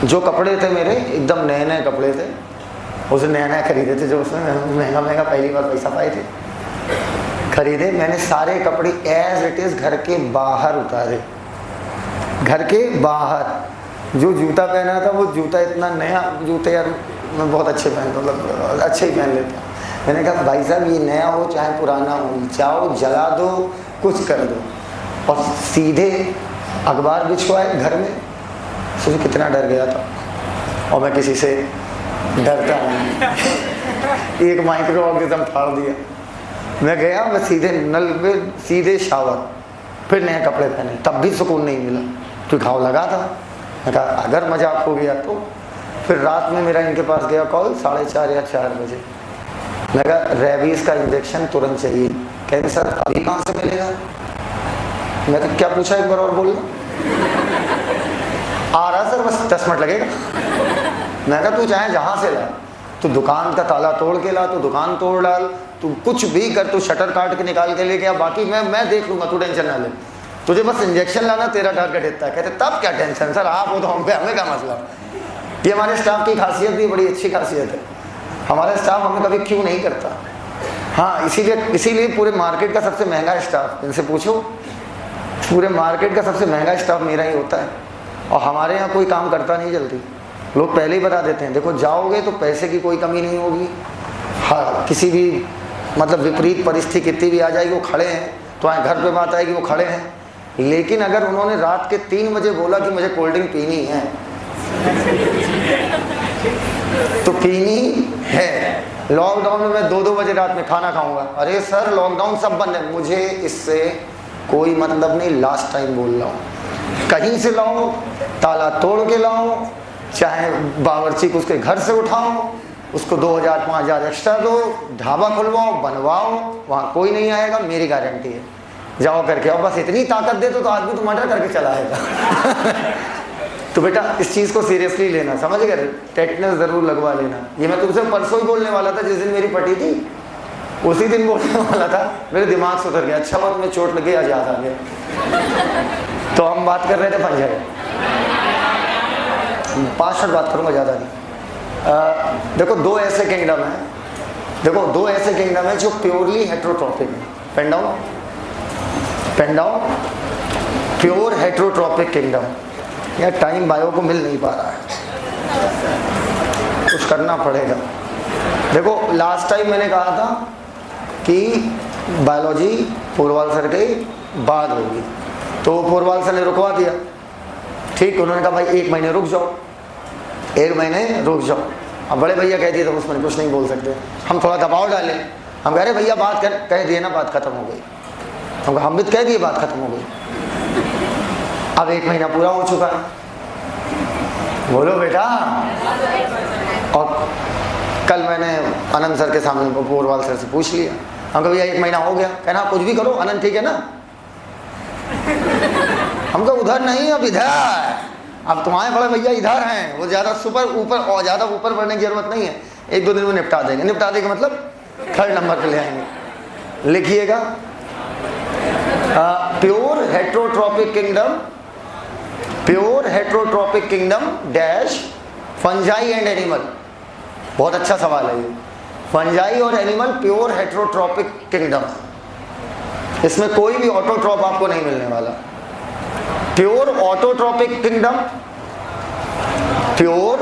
जो कपड़े थे मेरे एकदम नए नए कपड़े थे, उसे नया नया खरीदे थे, जो उसमें महंगा महंगा पहली बार पैसा पाए थे, खरीदे मैंने सारे कपड़े एज इट इज़ घर के बाहर उतारे, घर के बाहर। जो जूता पहना था वो जूता इतना नया, जूते यार मैं बहुत अच्छे पहनता हूँ, मतलब अच्छे ही पहन लेता हूँ। मैंने कहा भाई साहब ये नया हो चाहे पुराना हो, चाहो जला दो, कुछ कर दो। और सीधे अखबार बिछवाए घर में, सोचो कितना डर गया था। और मैं किसी से डरता हूँ एक माइक्रो ऑर्गेनिज्म फाड़ दिया। मैं गया, मैं सीधे नल में सीधे शावर, फिर नए कपड़े पहने, तब भी सुकून नहीं मिला, तो घाव लगा था। मैं कहा अगर मजाक हो गया तो। फिर रात में मेरा इनके पास गया कॉल 4:30 या 4 बजे। मैं कहा रेबीज़ का इंजेक्शन तुरंत चाहिए। कहते सर अभी कहाँ से मिलेगा? मैं तो क्या पूछा, एक बार और बोल आ रहा सर, बस 10 मिनट लगेगा। मैं कहा तू चाहे जहाँ से ला, तो दुकान का ताला तोड़ के ला, तो दुकान तोड़ डाल, तू कुछ भी कर, तू शटर काट के निकाल के लेके आ, बाकी मैं देख लूँगा, तू टेंशन ना ले, तुझे बस इंजेक्शन लाना, तेरा टारगेट इतना है। कहते तब क्या टेंशन सर, आप हो तो हम पे, हमें क्या मसला। ये हमारे स्टाफ की खासियत भी बड़ी अच्छी खासियत है, हमारा स्टाफ हमें कभी क्यों नहीं करता। हाँ, इसीलिए पूरे मार्केट का सबसे महंगा स्टाफ, इनसे पूछो, पूरे मार्केट का सबसे महंगा स्टाफ मेरा ही होता है। और हमारे यहाँ कोई काम करता नहीं जल्दी, लोग पहले ही बता देते हैं, देखो जाओगे तो पैसे की कोई कमी नहीं होगी, हाँ किसी भी मतलब विपरीत परिस्थिति कितनी भी आ जाएगी, वो खड़े हैं, तो आए घर पे बात आएगी वो खड़े हैं। लेकिन अगर उन्होंने रात के 3 बजे बोला कि मुझे कोल्ड ड्रिंक पीनी है तो पीनी है। लॉकडाउन में मैं 2-2 बजे रात में खाना खाऊंगा, अरे सर लॉकडाउन सब बंद है, मुझे इससे कोई मतलब नहीं, लास्ट टाइम बोल रहा हूँ, कहीं से लाओ, ताला तोड़ के लाओ, चाहे बावर्ची को उसके घर से उठाओ, उसको 2000-5000 एक्स्ट्रा दो, ढाबा खुलवाओ, बनवाओ, वहाँ कोई नहीं आएगा, मेरी गारंटी है, जाओ करके आओ। बस इतनी ताकत दे तो आदमी तो मर्डर करके चला आएगा। तो बेटा इस चीज़ को सीरियसली लेना, समझ गए, टेटनस ज़रूर लगवा लेना। ये मैं तुमसे परसों ही बोलने वाला था, जिस दिन मेरी पटी थी उसी दिन बोलने वाला था, मेरे दिमाग से उतर गया, अच्छा बात में चोट लगी, आज याद आ गया। तो हम बात कर रहे थे पंजाब, 5 मिनट बात करूँगा, ज़्यादा नहीं। देखो 2 ऐसे किंगडम हैं, देखो 2 ऐसे किंगडम है जो प्योरली हेट्रोट्रॉपिक है। Pen down, pure heterotrophic kingdom. यार टाइम बायो को मिल नहीं पा रहा है, कुछ करना पड़ेगा। देखो लास्ट टाइम मैंने कहा था कि बायोलॉजी पूर्वाल सर के बाद होगी, तो पूर्वाल सर ने रुकवा दिया, ठीक, उन्होंने कहा भाई 1 महीने रुक जाओ, 1 महीने रुक जाओ। अब बड़े भैया कह दिए तो उसमें कुछ नहीं बोल सकते, हम थोड़ा दबाव डाले, हम कह रहे भैया बात कह दिए ना, बात खत्म हो गई, हम भी कह दिए बात खत्म हो गई। अब 1 महीना पूरा हो चुका है, बोलो बेटा। और कल मैंने आनंद सर के सामने पोरवाल सर से पूछ लिया, हम कहा भैया 1 महीना हो गया, कहना कुछ भी करो आनंद ठीक है ना, हम तो उधर नहीं अब इधर, अब तुम्हारे बड़े भैया इधर हैं, वो ज़्यादा ऊपर और ज़्यादा ऊपर बढ़ने की जरूरत नहीं है, 1-2 दिन में निपटा देंगे, निपटा देंगे मतलब 3rd नंबर पे ले आएंगे। लिखिएगा pure heterotrophic kingdom dash fungi and animal. बहुत अच्छा सवाल है ये, फंजाई और एनिमल प्योर हेट्रोट्रॉपिक किंगडम, इसमें कोई भी ऑटोट्रॉप आपको नहीं मिलने वाला। Pure autotrophic kingdom, pure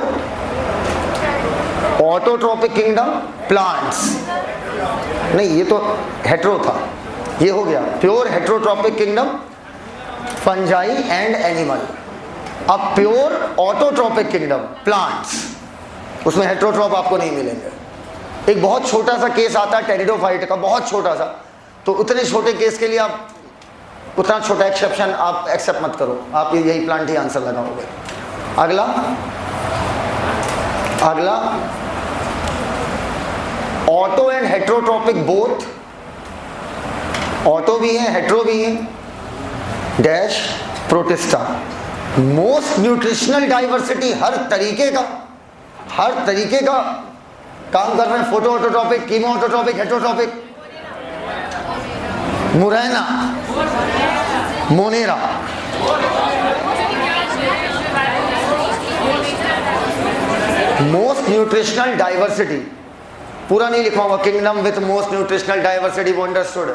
autotrophic kingdom plants, नहीं ये तो हेट्रो था, ये हो गया pure heterotrophic kingdom fungi and animal. अब प्योर ऑटोट्रॉपिक किंगडम प्लांट्स, उसमें हेट्रोट्रॉप आपको नहीं मिलेंगे। एक बहुत छोटा सा केस आता है टेरिडोफाइट का, बहुत छोटा सा, तो उतने छोटे केस के लिए आप उतना छोटा एक्सेप्शन आप एक्सेप्ट मत करो, आप यही प्लांट ही आंसर लगाओगे। अगला auto and heterotrophic both, auto भी है हेट्रो भी है, dash protista. Most nutritional diversity, हर तरीके का काम कर रहे हैं, photo autotrophic, chemo autotrophic, heterotrophic, मुरैना, मोनेरा, मोस्ट न्यूट्रिशनल डाइवर्सिटी, पूरा नहीं लिखवाऊंगा, kingdom with most nutritional diversity, वो understood,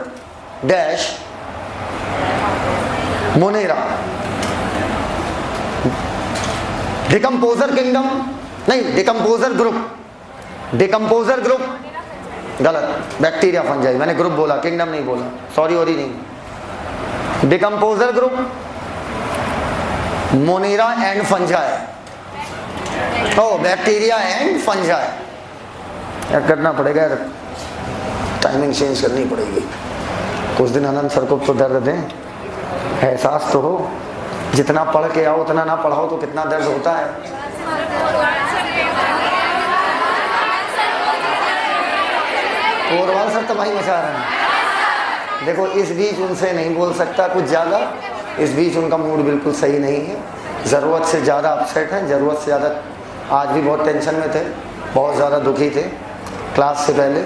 dash Monera. Decomposer kingdom नहीं, डिकम्पोजर ग्रुप गलत, बैक्टीरिया फंजाई, मैंने ग्रुप बोला किंगडम नहीं बोला, सॉरी और ही नहीं। Decomposer group Monera and fungi, ओ बैक्टीरिया एंड फंजाई। यार करना पड़ेगा यार, टाइमिंग चेंज करनी पड़ेगी, कुछ दिन आनंद सर को तो दर्द दें, एहसास तो हो, जितना पढ़ के आओ उतना ना पढ़ाओ तो कितना दर्द होता है। पोरवाल सर तो भाई मचा रहे हैं, देखो इस बीच उनसे नहीं बोल सकता कुछ ज़्यादा, इस बीच उनका मूड बिल्कुल सही नहीं है, ज़रूरत से ज़्यादा अपसेट है, ज़रूरत से ज़्यादा आज भी बहुत टेंशन में थे, बहुत ज़्यादा दुखी थे क्लास से पहले,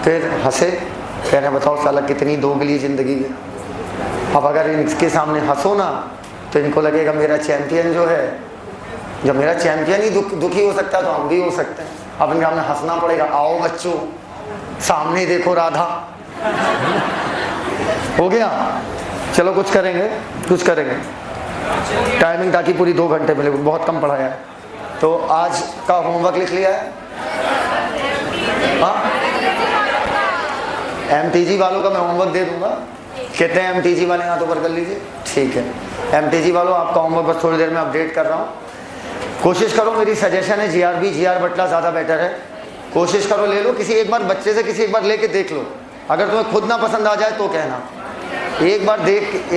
फिर हंसे, कह रहे बताओ साला कितनी दोगली ज़िंदगी है। अब अगर इनके सामने हंसो ना तो इनको लगेगा मेरा चैम्पियन जो है, जब मेरा चैम्पियन ही दुखी हो सकता है तो हम भी हो सकते हैं। अब इनके सामने हंसना पड़ेगा, आओ बच्चों सामने देखो राधा। हो गया, चलो कुछ करेंगे, कुछ करेंगे। टाइमिंग ताकि पूरी 2 घंटे मिले, बहुत कम पढ़ाया है। तो आज का होमवर्क लिख लिया है? हाँ, MTG वालों का मैं होमवर्क दे दूंगा। कितने MTG वाले हाथ ऊपर कर लीजिए। ठीक है, MTG वालों आपका होमवर्क बस थोड़ी देर में अपडेट कर रहा हूँ। कोशिश करो, मेरी सजेशन है GRB GR बटला ज़्यादा बेटर है। कोशिश करो ले लो, किसी एक बार बच्चे से किसी एक बार लेके देख लो। अगर तुम्हें खुद ना पसंद आ जाए तो कहना, एक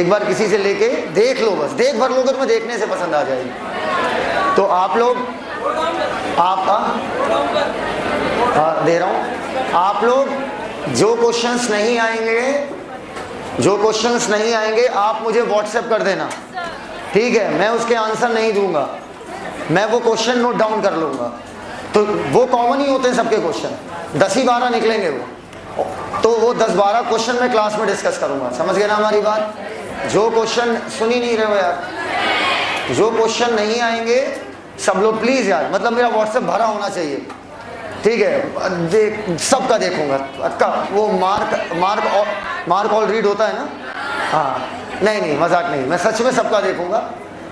बार किसी से लेके देख लो, बस देख भर लोगे, तुम्हें देखने से पसंद आ जाएगी। तो आप लोग दे रहा हूँ, आप लोग जो क्वेश्चंस नहीं आएंगे आप मुझे व्हाट्सएप कर देना, ठीक है? मैं उसके आंसर नहीं दूंगा, मैं वो क्वेश्चन नोट डाउन कर लूँगा। तो वो कॉमन ही होते हैं सबके क्वेश्चन, 10 ही 12 निकलेंगे वो, तो वो 10-12 क्वेश्चन मैं क्लास में डिस्कस करूँगा। समझ गए ना हमारी बात? जो क्वेश्चन सुन ही नहीं रहे हो यार, जो क्वेश्चन नहीं आएंगे सब लोग प्लीज़ यार, मतलब मेरा व्हाट्सएप भरा होना चाहिए, ठीक है? सबका देखूंगा अक्का। वो मार्क ऑल रीड होता है ना? हाँ, नहीं मजाक नहीं, मैं सच में सबका देखूंगा।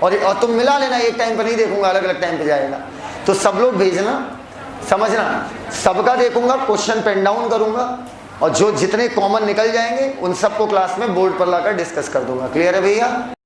और तुम मिला लेना, एक टाइम पर नहीं देखूंगा, अलग अलग टाइम पे जाएगा। तो सब लोग भेजना, समझना, सबका देखूंगा, क्वेश्चन पेन डाउन करूंगा, और जो जितने कॉमन निकल जाएंगे उन सबको क्लास में बोर्ड पर लाकर डिस्कस कर दूंगा। क्लियर है भैया?